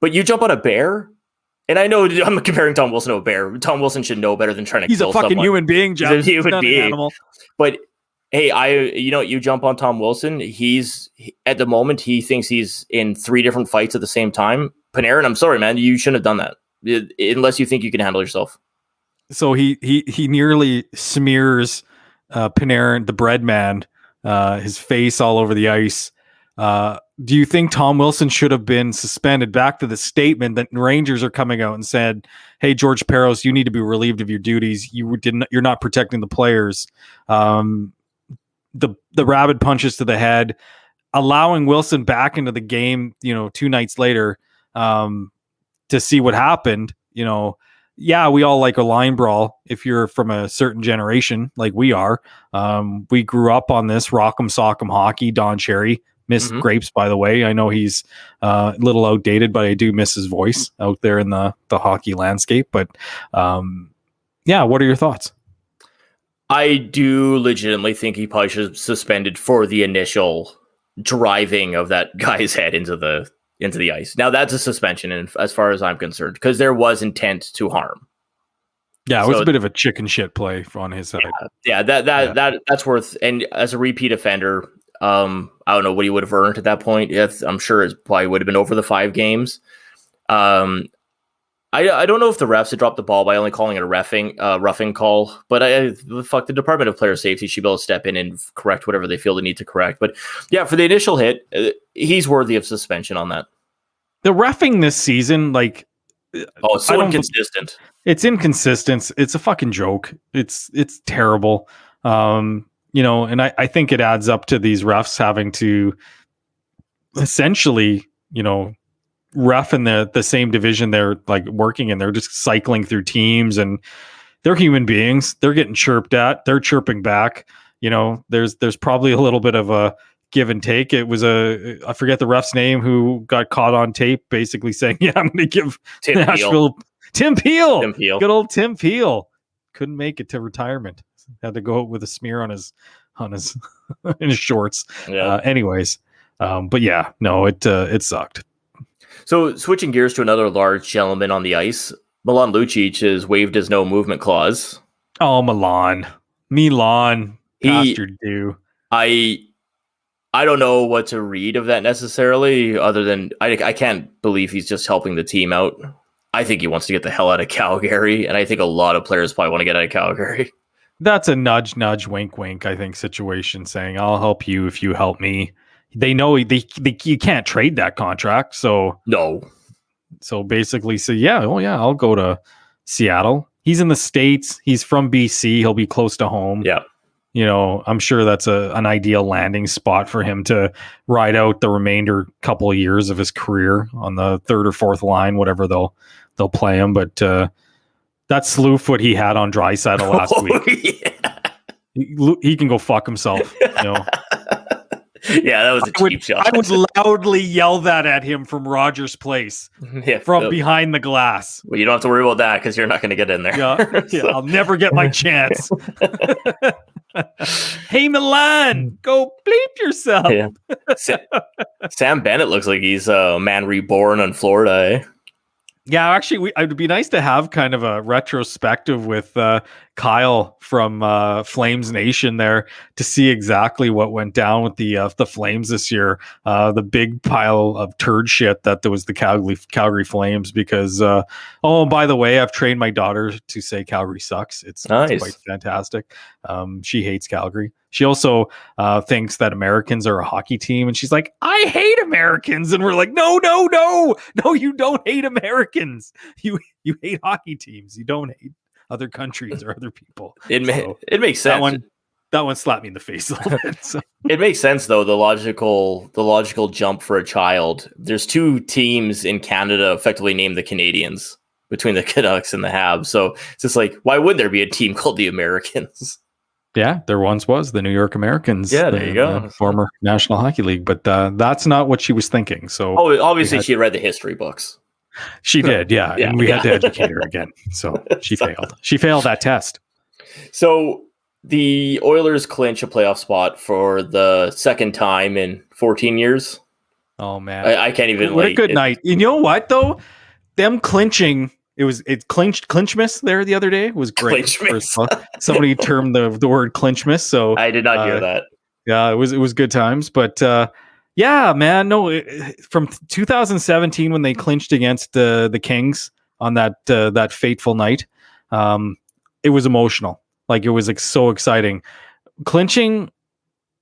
you jump on a bear. And I know I'm comparing Tom Wilson to a bear. Tom Wilson should know better than trying to kill someone. He's a fucking human being, Jeff. He's a human being. Animal. But hey, you jump on Tom Wilson. At the moment, he thinks he's in 3 different fights at the same time. Panarin, I'm sorry, man. You shouldn't have done that unless you think you can handle yourself. So he nearly smears Panarin, the bread man, his face all over the ice. Do you think Tom Wilson should have been suspended? Back to the statement that Rangers are coming out and said, "Hey, George Parros, you need to be relieved of your duties. You're not protecting the players." The rabid punches to the head, allowing Wilson back into the game. 2 nights later, to see what happened. Yeah, we all like a line brawl. If you're from a certain generation, like we are, we grew up on this rock'em sock'em hockey. Don Cherry. Miss Grapes, by the way. I know he's a little outdated, but I do miss his voice out there in the hockey landscape. But yeah, what are your thoughts? I do legitimately think he probably should have suspended for the initial driving of that guy's head into the ice. Now that's a suspension, and as far as I'm concerned, because there was intent to harm. Yeah, it was a bit of a chicken shit play on his side. Yeah, that's worth. And as a repeat offender, I don't know what he would have earned at that point. Yes, I'm sure it probably would have been over the 5 games. I don't know if the refs had dropped the ball by only calling it a roughing call, but the Department of Player Safety should be able to step in and correct whatever they feel they need to correct. But yeah, for the initial hit, he's worthy of suspension on that. The reffing this season, it's so inconsistent. It's inconsistent. It's a fucking joke. It's terrible. And I think it adds up to these refs having to essentially, ref in the same division they're working in. They're just cycling through teams, and they're human beings. They're getting chirped at. They're chirping back. There's probably a little bit of a give and take. It was I forget the ref's name who got caught on tape basically saying, "Yeah, I'm going to give Nashville Tim Peel. Good old Tim Peel. Couldn't make it to retirement. Had to go out with a smear on his in his shorts." Yeah. Anyways, but yeah, no, it sucked. So switching gears to another large gentleman on the ice, Milan Lucic has waived his no movement clause. Oh, Milan, past your due. I don't know what to read of that necessarily, other than I can't believe he's just helping the team out. I think he wants to get the hell out of Calgary, and I think a lot of players probably want to get out of Calgary. That's a nudge, wink, wink, I think, situation saying, "I'll help you if you help me." They know you can't trade that contract. So no. So basically, I'll go to Seattle. He's in the States. He's from BC. He'll be close to home. Yeah. I'm sure that's an ideal landing spot for him to ride out the remainder couple of years of his career on the 3rd or 4th line, whatever they'll play him. But that slew foot he had on Draisaitl last week. Yeah. He can go fuck himself. Yeah, that was a cheap shot. I would loudly yell that at him from Rodgers' place, from behind the glass. Well, you don't have to worry about that because you're not going to get in there. Yeah, I'll never get my chance. Hey, Milan, go bleep yourself. Yeah. Sam Bennett looks like he's a man reborn in Florida. Eh? Yeah, actually, it would be nice to have kind of a retrospective with Kyle from Flames Nation there to see exactly what went down with the Flames this year. The big pile of turd shit that there was the Calgary Flames. Because by the way, I've trained my daughter to say Calgary sucks. It's nice. It's quite fantastic. She hates Calgary. She also thinks that Americans are a hockey team, and she's like, "I hate Americans," and we're like, "No, you don't hate Americans. You hate hockey teams. You don't hate other countries or other people." It makes sense. That one slapped me in the face a little bit. So. It makes sense though. The logical jump for a child. There's 2 teams in Canada effectively named the Canadians between the Canucks and the Habs. So it's just like, why wouldn't there be a team called the Americans? Yeah, there once was the New York Americans. Yeah, there you go. Former National Hockey League, but that's not what she was thinking. So, obviously she read the history books. She did, yeah. And we had to educate her again. So she failed. She failed that test. So the Oilers clinch a playoff spot for the second time in 14 years. Oh, man. I can't even... What a good night. You know what, though? Them clinching... It clinchmas there the other day. It was great. Somebody termed the word clinchmas. So I did not hear that. Yeah, it was good times. But yeah, man, no, from 2017 when they clinched against the Kings on that fateful night, it was emotional. Like, it was like so exciting. Clinching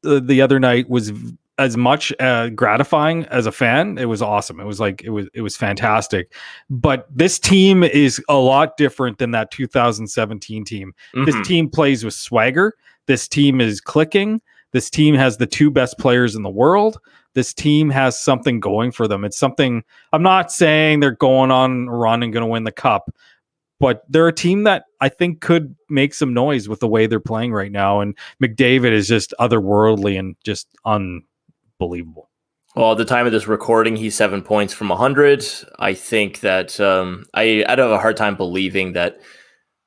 the other night was as much gratifying as a fan. It was awesome. It was fantastic. But this team is a lot different than that 2017 team. Mm-hmm. This team plays with swagger. This team is clicking. This team has the two best players in the world. This team has something going for them. It's something, I'm not saying they're going on a run and going to win the cup, but they're a team that I think could make some noise with the way they're playing right now. And McDavid is just otherworldly and just unbelievable. Well, at the time of this recording, he's 7 points from 100. I think that I'd have a hard time believing that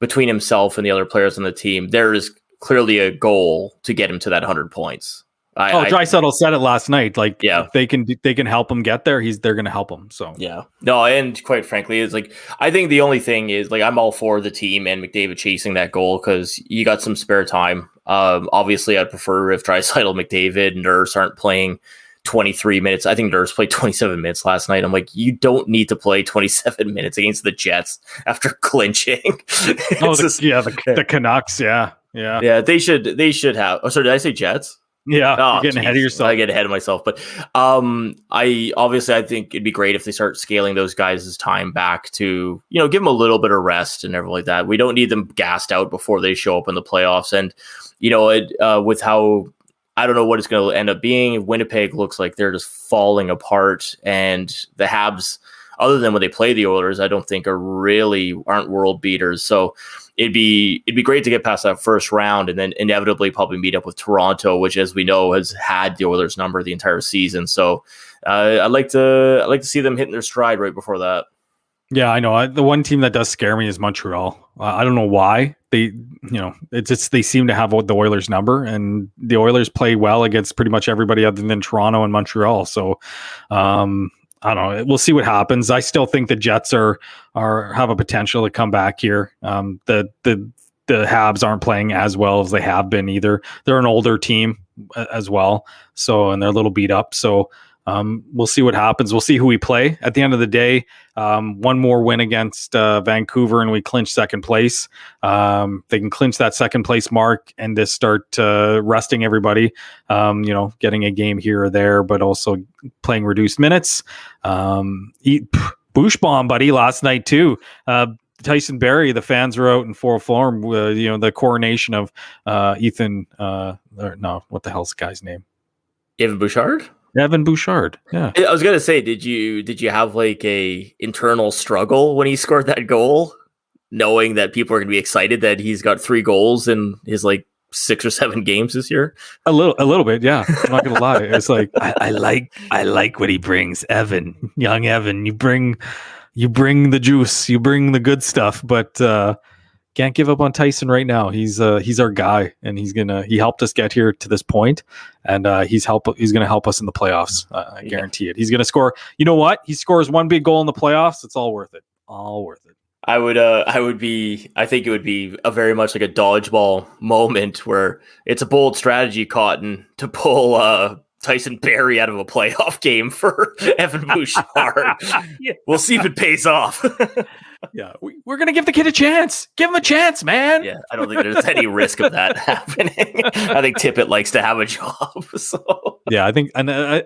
between himself and the other players on the team, there is clearly a goal to get him to that 100 points. Draisaitl said it last night. Like, yeah, if they can help him get there, they're going to help him. So yeah, no, and quite frankly, it's like, I think the only thing is, like, I'm all for the team and McDavid chasing that goal because you got some spare time. Obviously, I'd prefer if Draisaitl, McDavid, Nurse aren't playing 23 minutes. I think Nurse played 27 minutes last night. I'm like, you don't need to play 27 minutes against the Jets after clinching. The Canucks, yeah. They should have. Oh, sorry, did I say Jets? Yeah, you're getting ahead of yourself. I get ahead of myself, but I think it'd be great if they start scaling those guys' time back to, give them a little bit of rest and everything like that. We don't need them gassed out before they show up in the playoffs. And with how, I don't know what it's going to end up being. Winnipeg looks like they're just falling apart, and the Habs, other than when they play the Oilers, I don't think aren't world beaters. So it'd be great to get past that first round and then inevitably probably meet up with Toronto, which, as we know, has had the Oilers number the entire season. So I'd like to see them hitting their stride right before that. Yeah, I know. The one team that does scare me is Montreal. I don't know why. They seem to have the Oilers number, and the Oilers play well against pretty much everybody other than Toronto and Montreal. So I don't know. We'll see what happens. I still think the Jets have a potential to come back here. The Habs aren't playing as well as they have been either. They're an older team as well, and they're a little beat up. So we'll see what happens. We'll see who we play. At the end of the day, one more win against Vancouver and we clinch second place. They can clinch that second place mark and just start resting everybody, getting a game here or there, but also playing reduced minutes. Boosh bomb, buddy, last night too. Tyson Barrie, the fans were out in full form. The coronation of Ethan. What the hell's the guy's name? Evan Bouchard. Evan Bouchard. Yeah. I was gonna say, did you have like a internal struggle when he scored that goal, knowing that people are gonna be excited that he's got 3 goals in his like 6 or 7 games this year? A little bit, yeah. I'm not gonna lie. It's like I like what he brings. Young Evan, you bring the juice, you bring the good stuff, but can't give up on Tyson right now. He's our guy, and he helped us get here to this point, and he's going to help us in the playoffs. I guarantee it. He's going to score. You know what? He scores one big goal in the playoffs. It's all worth it. All worth it. I think it would be a very much like a dodgeball moment where it's a bold strategy, Cotton, to pull Tyson Barrie out of a playoff game for Evan Bouchard. Yeah. We'll see if it pays off. Yeah, we're going to give the kid a chance. Give him a chance, man. Yeah, I don't think there's any risk of that happening. I think Tippett likes to have a job. So yeah, I think, and in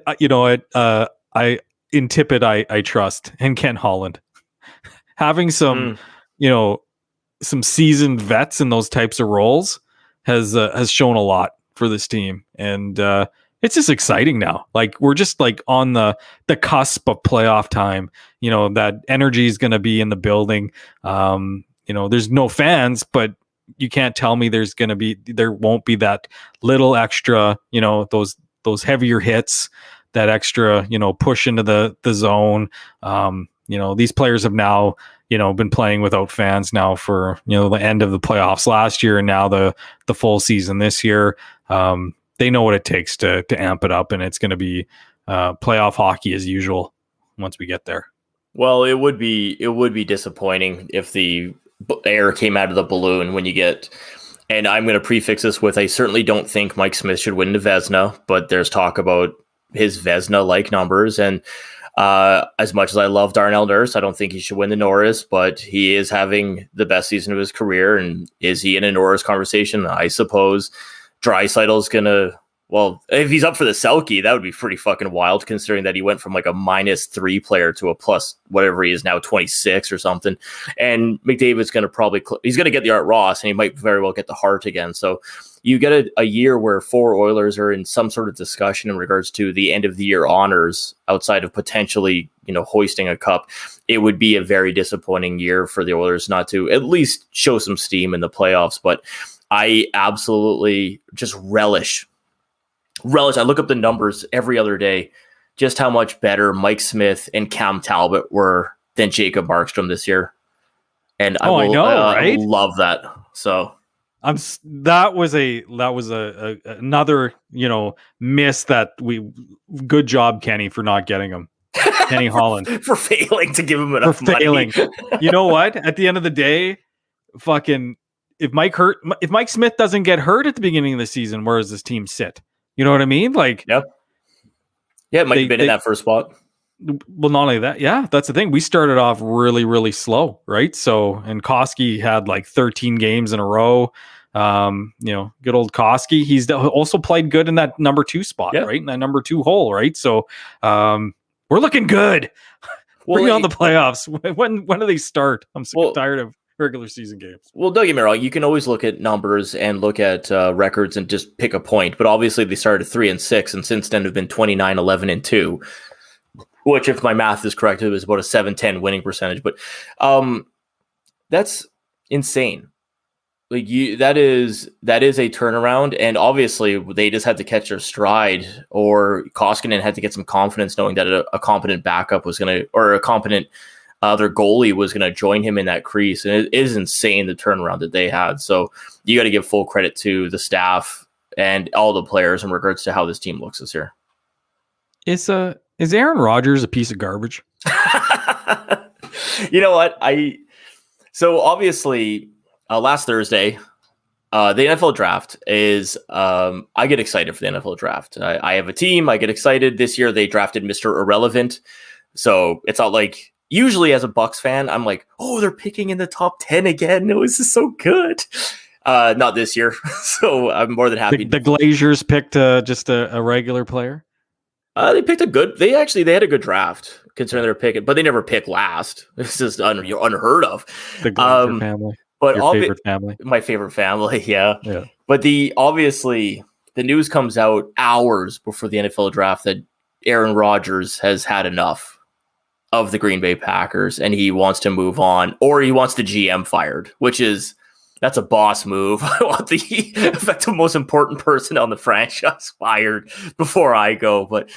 Tippett, I trust, and Ken Holland. Having some seasoned vets in those types of roles has shown a lot for this team, and it's just exciting now. Like, we're just like on the cusp of playoff time. That energy is going to be in the building. There's no fans, but you can't tell me there won't be that little extra, those heavier hits, that extra, push into the zone. These players have now, been playing without fans now for, the end of the playoffs last year and now the full season this year. They know what it takes to amp it up, and it's going to be playoff hockey as usual once we get there. Well, it would be disappointing if the air came out of the balloon when you get, and I'm going to prefix this with, I certainly don't think Mike Smith should win the Vezina, but there's talk about his Vezina-like numbers. And as much as I love Darnell Nurse, I don't think he should win the Norris, but he is having the best season of his career. And is he in a Norris conversation? I suppose Draisaitl's going to, well, if he's up for the Selke, that would be pretty fucking wild, considering that he went from like a -3 player to a plus whatever he is now, 26 or something. And McDavid's going to he's going to get the Art Ross, and he might very well get the Hart again. So you get a year where 4 Oilers are in some sort of discussion in regards to the end of the year honors outside of potentially, hoisting a cup. It would be a very disappointing year for the Oilers not to at least show some steam in the playoffs. But I absolutely just relish. I look up the numbers every other day, just how much better Mike Smith and Cam Talbot were than Jacob Markstrom this year. And I love that. So that was another, miss that good job, Kenny, for not getting him. Kenny Holland for failing to give him enough money. You know what? At the end of the day, fucking if Mike Smith doesn't get hurt at the beginning of the season, where does this team sit? You know what I mean? Like, yep. Yeah, it might have been in that first spot. Well, not only that, yeah, that's the thing. We started off really, really slow, right? So, and Koski had like 13 games in a row. Good old Koski. He's also played good in that number 2 spot, right? In that number 2 hole, right? So, we're looking good. Bring on the playoffs. When do they start? I'm so tired of regular season games. Well, don't get me wrong. You can always look at numbers and look at records and just pick a point. But obviously, they started 3-6, and since then have been 29, 11-2, which, if my math is correct, it was about a 7-10 winning percentage. But that's insane. Like that is a turnaround, and obviously they just had to catch their stride, or Koskinen had to get some confidence, knowing that a competent backup was going to, or a competent their goalie was going to join him in that crease. And it is insane the turnaround that they had. So you got to give full credit to the staff and all the players in regards to how this team looks this year. Is Aaron Rodgers a piece of garbage? You know what? So obviously last Thursday, the NFL draft is, I get excited for the NFL draft. I have a team. I get excited. This year they drafted Mr. Irrelevant. So it's not like, usually as a Bucs fan, I'm like, oh, they're picking in the top 10 again. No, this is so good. Not this year. So I'm more than happy. The Glaziers picked just a regular player. They picked they had a good draft considering they were picking, but they never pick last. It's just unheard of. The Glazier family. But your favorite family. My favorite family. Yeah. But obviously the news comes out hours before the NFL draft that Aaron Rodgers has had enough of the Green Bay Packers, and he wants to move on, or he wants the GM fired, that's a boss move. I want the effective most important person on the franchise fired before I go. But,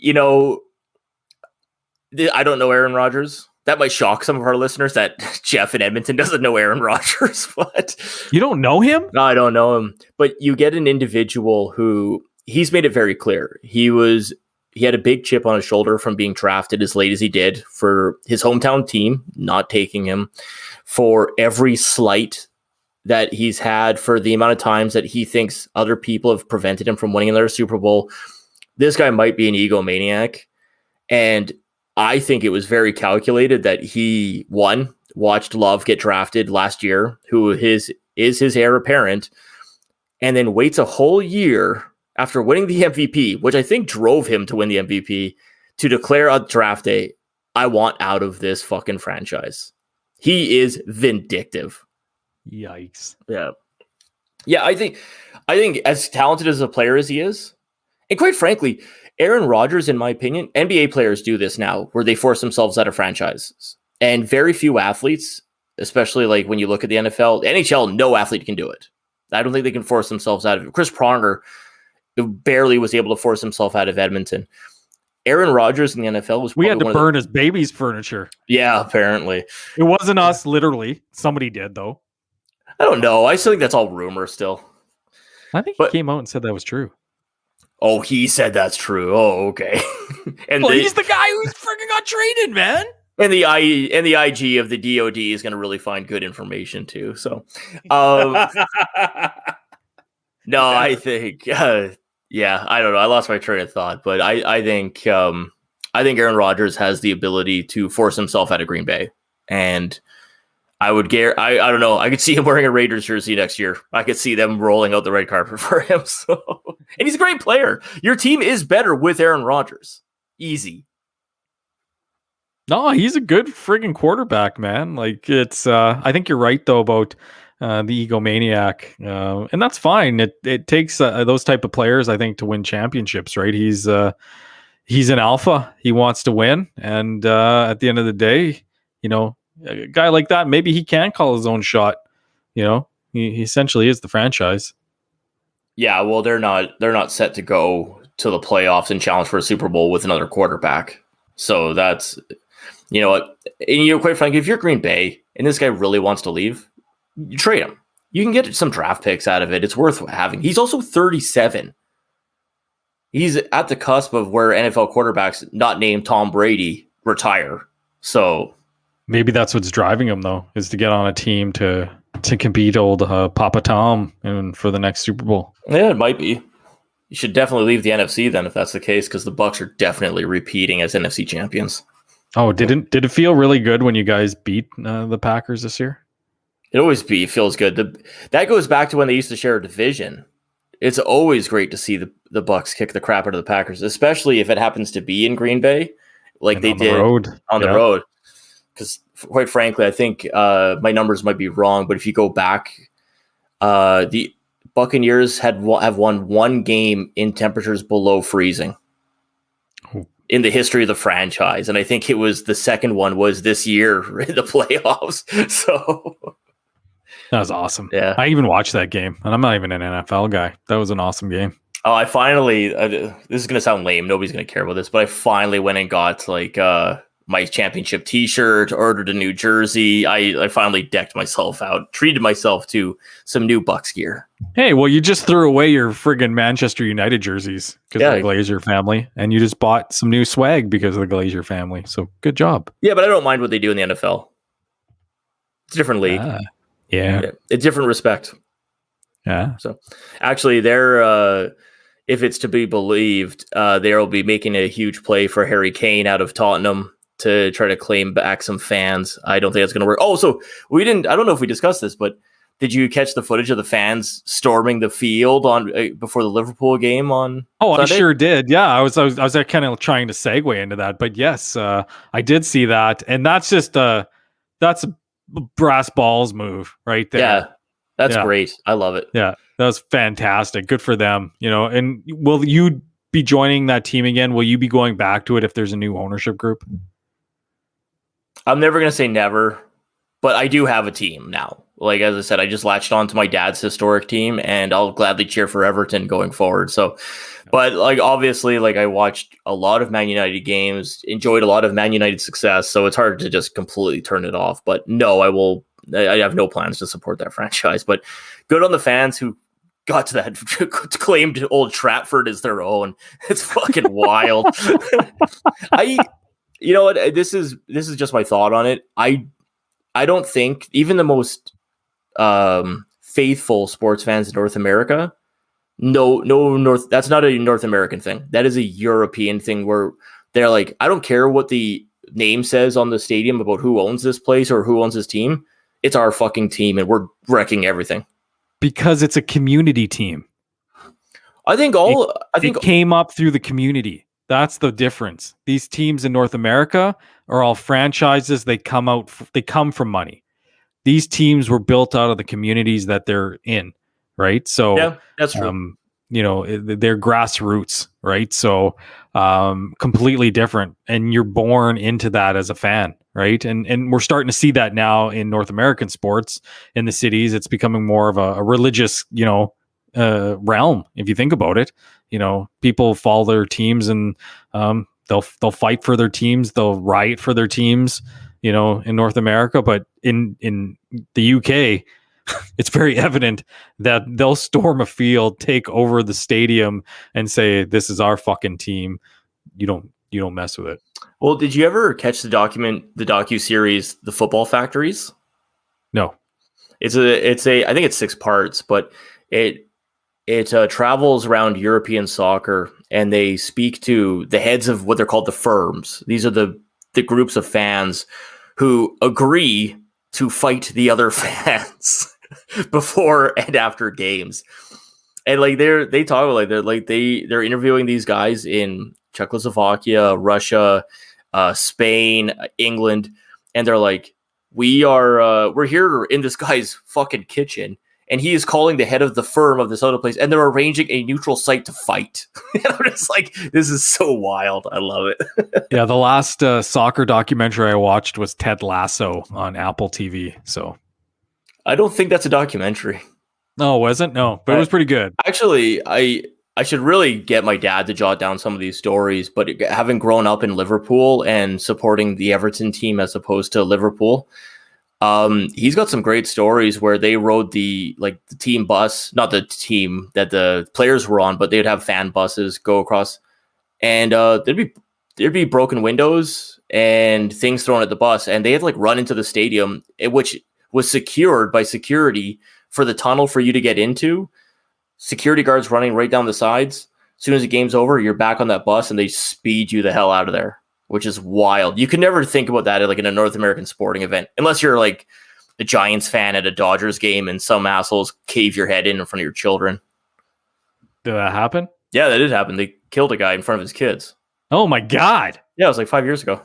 I don't know Aaron Rodgers. That might shock some of our listeners that Jeff in Edmonton doesn't know Aaron Rodgers, but you don't know him? No, I don't know him. But you get an individual who he's made it very clear. He had a big chip on his shoulder from being drafted as late as he did, for his hometown team not taking him, for every slight that he's had, for the amount of times that he thinks other people have prevented him from winning another Super Bowl. This guy might be an egomaniac. And I think it was very calculated that he, watched Love get drafted last year, who is his heir apparent, and then waits a whole year after winning the MVP, which I think drove him to win the MVP, to declare on draft day, I want out of this fucking franchise. He is vindictive. Yikes. Yeah. Yeah, I think as talented as a player as he is, and quite frankly, Aaron Rodgers, in my opinion, NBA players do this now, where they force themselves out of franchises. And very few athletes, especially like when you look at the NFL, NHL, no athlete can do it. I don't think they can force themselves out of it. Chris Pronger barely was able to force himself out of Edmonton. Aaron Rodgers in the NFL was. We had to burn his baby's furniture. Yeah, apparently it wasn't us. Literally, somebody did though. I don't know. I still think that's all rumor still. I think he came out and said that was true. Oh, he said that's true. Oh, okay. And he's the guy who's freaking got traded, man. And the IG of the DOD is going to really find good information too. So, no, I think, yeah, I don't know. I lost my train of thought, but I think Aaron Rodgers has the ability to force himself out of Green Bay, and I don't know. I could see him wearing a Raiders jersey next year. I could see them rolling out the red carpet for him. So, and he's a great player. Your team is better with Aaron Rodgers. Easy. No, he's a good friggin' quarterback, man. Like it's, I think you're right though about the egomaniac, and that's fine. It takes those type of players, I think, to win championships, right? He's an alpha. He wants to win, and at the end of the day, you know, a guy like that, maybe he can call his own shot. You know, he essentially is the franchise. Yeah, well, they're not set to go to the playoffs and challenge for a Super Bowl with another quarterback. So that's, you know what, and you know, quite frankly, if you're Green Bay and this guy really wants to leave, you trade him. You can get some draft picks out of it. It's worth having. He's also 37. He's at the cusp of where NFL quarterbacks not named Tom Brady retire. So maybe that's what's driving him, though, is to get on a team to compete old Papa Tom and for the next Super Bowl. Yeah, it might be. You should definitely leave the NFC then if that's the case, because the Bucs are definitely repeating as NFC champions. Oh, did it feel really good when you guys beat the Packers this year? It always feels good. That goes back to when they used to share a division. It's always great to see the Bucs kick the crap out of the Packers, especially if it happens to be in Green Bay, like they did on the road. Because quite frankly, I think my numbers might be wrong, but if you go back, the Buccaneers have won one game in temperatures below freezing in the history of the franchise, and I think it was the second one was this year in the playoffs. So that was awesome. Yeah, I even watched that game, and I'm not even an NFL guy. That was an awesome game. Oh, I finally. This is going to sound lame. Nobody's going to care about this, but I finally went and got like my championship T-shirt, ordered a new jersey. I finally decked myself out, treated myself to some new Bucs gear. Hey, well, you just threw away your friggin' Manchester United jerseys because of the Glazer family, and you just bought some new swag because of the Glazer family. So good job. Yeah, but I don't mind what they do in the NFL. It's a different league. Yeah. A different respect. Yeah. So actually, they're if it's to be believed, they'll be making a huge play for Harry Kane out of Tottenham to try to claim back some fans. I don't think it's going to work. Oh, so I don't know if we discussed this, but did you catch the footage of the fans storming the field on before the Liverpool game on Sunday? I sure did. Yeah, I was kind of trying to segue into that, but yes, I did see that, and that's just that's a brass balls move right there. Yeah, that's great. I love it. Yeah, that was fantastic. Good for them. You know, and will you be joining that team again? Will you be going back to it if there's a new ownership group? I'm never going to say never, but I do have a team now. Like, as I said, I just latched on to my dad's historic team, and I'll gladly cheer for Everton going forward. So, but like, obviously, like I watched a lot of Man United games, enjoyed a lot of Man United success. So it's hard to just completely turn it off, but no, I have no plans to support that franchise, but good on the fans who got to that claimed Old Trafford as their own. It's fucking wild. You know what? This is just my thought on it. I don't think even the most faithful sports fans in North America, that's not a North American thing. That is a European thing where they're like, I don't care what the name says on the stadium about who owns this place or who owns this team. It's our fucking team, and we're wrecking everything. Because it's a community team. I think it came up through the community. That's the difference. These teams in North America are all franchises. They come from money. These teams were built out of the communities that they're in, right? So yeah, that's true. You know, they're grassroots, right? So completely different, and you're born into that as a fan, right? And we're starting to see that now in North American sports in the cities. It's becoming more of a religious, you know, realm. If you think about it, you know, people follow their teams, and they'll fight for their teams, they'll riot for their teams, in North America, but in the UK, it's very evident that they'll storm a field, take over the stadium, and say, "This is our fucking team. You don't mess with it." Well, did you ever catch the docu-series, The Football Factories? No. It's I think it's 6 parts, but it travels around European soccer, and they speak to the heads of what they're called the firms. These are the groups of fans who agree to fight the other fans before and after games. And like they talk about they're interviewing these guys in Czechoslovakia, Russia, Spain, England, and they're like, we're here in this guy's fucking kitchen, and he is calling the head of the firm of this other place, and they're arranging a neutral site to fight. I'm just like, this is so wild. I love it. Yeah, the last soccer documentary I watched was Ted Lasso on Apple TV. So I don't think that's a documentary. No, it wasn't? No, but it was pretty good. Actually, I should really get my dad to jot down some of these stories, but having grown up in Liverpool and supporting the Everton team as opposed to Liverpool, he's got some great stories where they rode the team bus, not the team that the players were on, but they'd have fan buses go across, and there'd be broken windows and things thrown at the bus, and they had to run into the stadium, which was secured by security for the tunnel for you to get into. Security guards running right down the sides. As soon as the game's over, you're back on that bus and they speed you the hell out of there, which is wild. You can never think about that in a North American sporting event, unless you're a Giants fan at a Dodgers game and some assholes cave your head in front of your children. Did that happen? Yeah, that did happen. They killed a guy in front of his kids. Oh my God. Yeah, it was 5 years ago.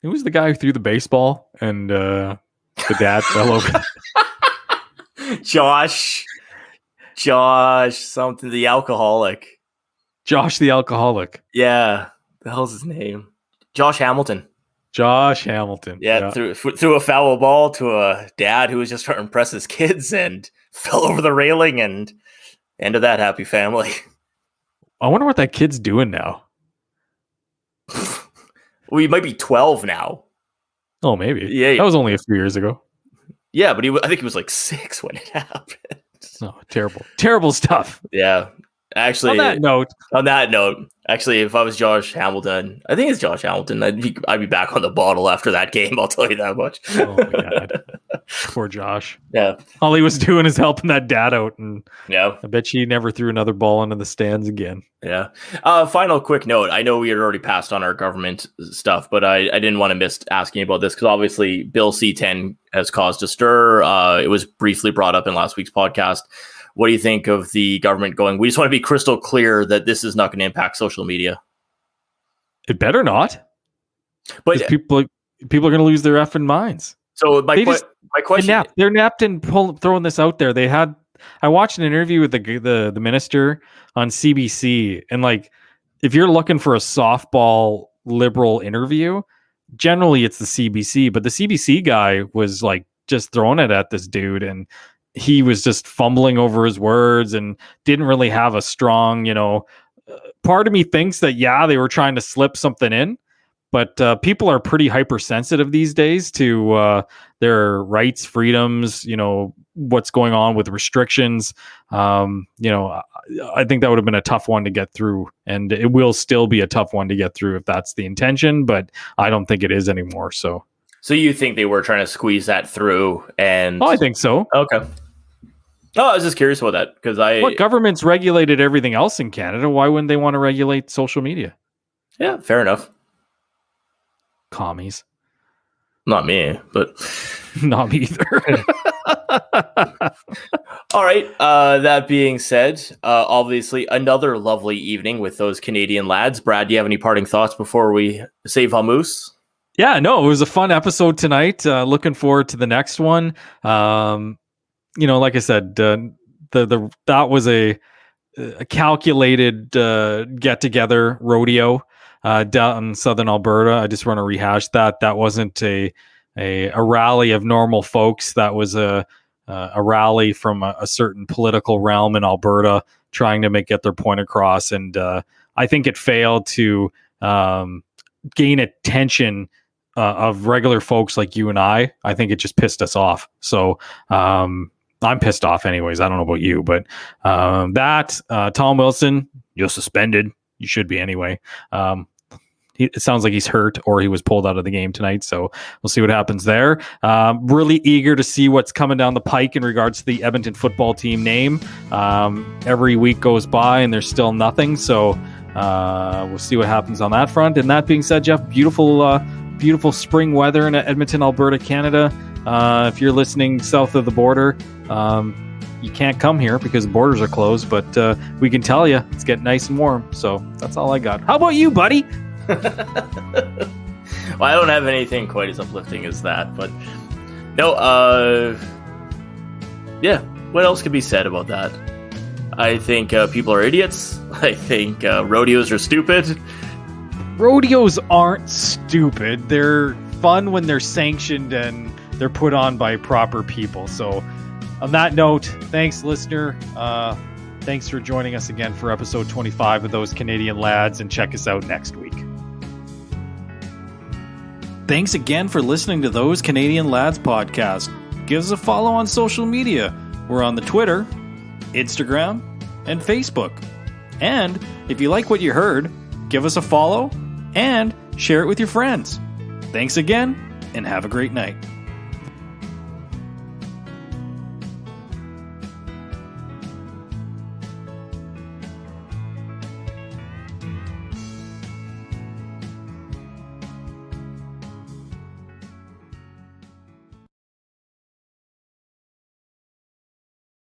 Who was the guy who threw the baseball and the dad fell over? Josh, something, the alcoholic. Josh the alcoholic. Yeah. The hell's his name? Josh Hamilton. Josh Hamilton. Yeah. Threw a foul ball to a dad who was just trying to impress his kids and fell over the railing, and end of that happy family. I wonder what that kid's doing now. Well, he might be 12 now. Oh, maybe. Yeah. That was only a few years ago. Yeah, but I think he was 6 when it happened. Oh, terrible stuff. Yeah. Actually, on that note, actually, if I was Josh Hamilton, I think it's Josh Hamilton, I'd be back on the bottle after that game. I'll tell you that much. Oh my God. Poor Josh. Yeah. All he was doing is helping that dad out, and yeah, I bet he never threw another ball into the stands again. Yeah. Final quick note. I know we had already passed on our government stuff, but I didn't want to miss asking about this because obviously Bill C-10 has caused a stir. It was briefly brought up in last week's podcast. What do you think of the government going, we just want to be crystal clear that this is not going to impact social media? It better not. But people are going to lose their effing minds. So my question, they're napped and throwing this out there. I watched an interview with the minister on CBC, and if you're looking for a softball liberal interview, generally it's the CBC, but the CBC guy was just throwing it at this dude, and he was just fumbling over his words and didn't really have a strong, part of me thinks that, they were trying to slip something in, but people are pretty hypersensitive these days to their rights, freedoms, what's going on with restrictions. I think that would have been a tough one to get through, and it will still be a tough one to get through if that's the intention, but I don't think it is anymore. So you think they were trying to squeeze that through? And I think so. Okay. Oh, I was just curious about that because government's regulated everything else in Canada. Why wouldn't they want to regulate social media? Yeah, fair enough. Commies. Not me, but not me either. All right. That being said, obviously another lovely evening with those Canadian lads. Brad, do you have any parting thoughts before we say vamoose? Yeah, no, it was a fun episode tonight. Looking forward to the next one. Like I said, that was a calculated get together rodeo down in southern Alberta. I just want to rehash that. That wasn't a rally of normal folks. That was a rally from a certain political realm in Alberta trying to get their point across. And I think it failed to gain attention of regular folks like you and I. I think it just pissed us off. So I'm pissed off anyways. I don't know about you, but Tom Wilson, you're suspended. You should be anyway. It sounds like he's hurt or he was pulled out of the game tonight. So we'll see what happens there. Really eager to see what's coming down the pike in regards to the Edmonton football team name. Every week goes by and there's still nothing. So we'll see what happens on that front. And that being said, Jeff, beautiful spring weather in Edmonton, Alberta, Canada. If you're listening south of the border, you can't come here because the borders are closed, but we can tell you it's getting nice and warm. So that's all I got. How about you, buddy? Well, I don't have anything quite as uplifting as that, but no, yeah, what else could be said about that? I think people are idiots. I think rodeos are stupid. Rodeos aren't stupid. They're fun when they're sanctioned and they're put on by proper people. So on that note, thanks, listener. Thanks for joining us again for episode 25 of Those Canadian Lads, and check us out next week. Thanks again for listening to Those Canadian Lads podcast. Give us a follow on social media. We're on the Twitter, Instagram, and Facebook. And if you like what you heard, give us a follow and share it with your friends. Thanks again, and have a great night.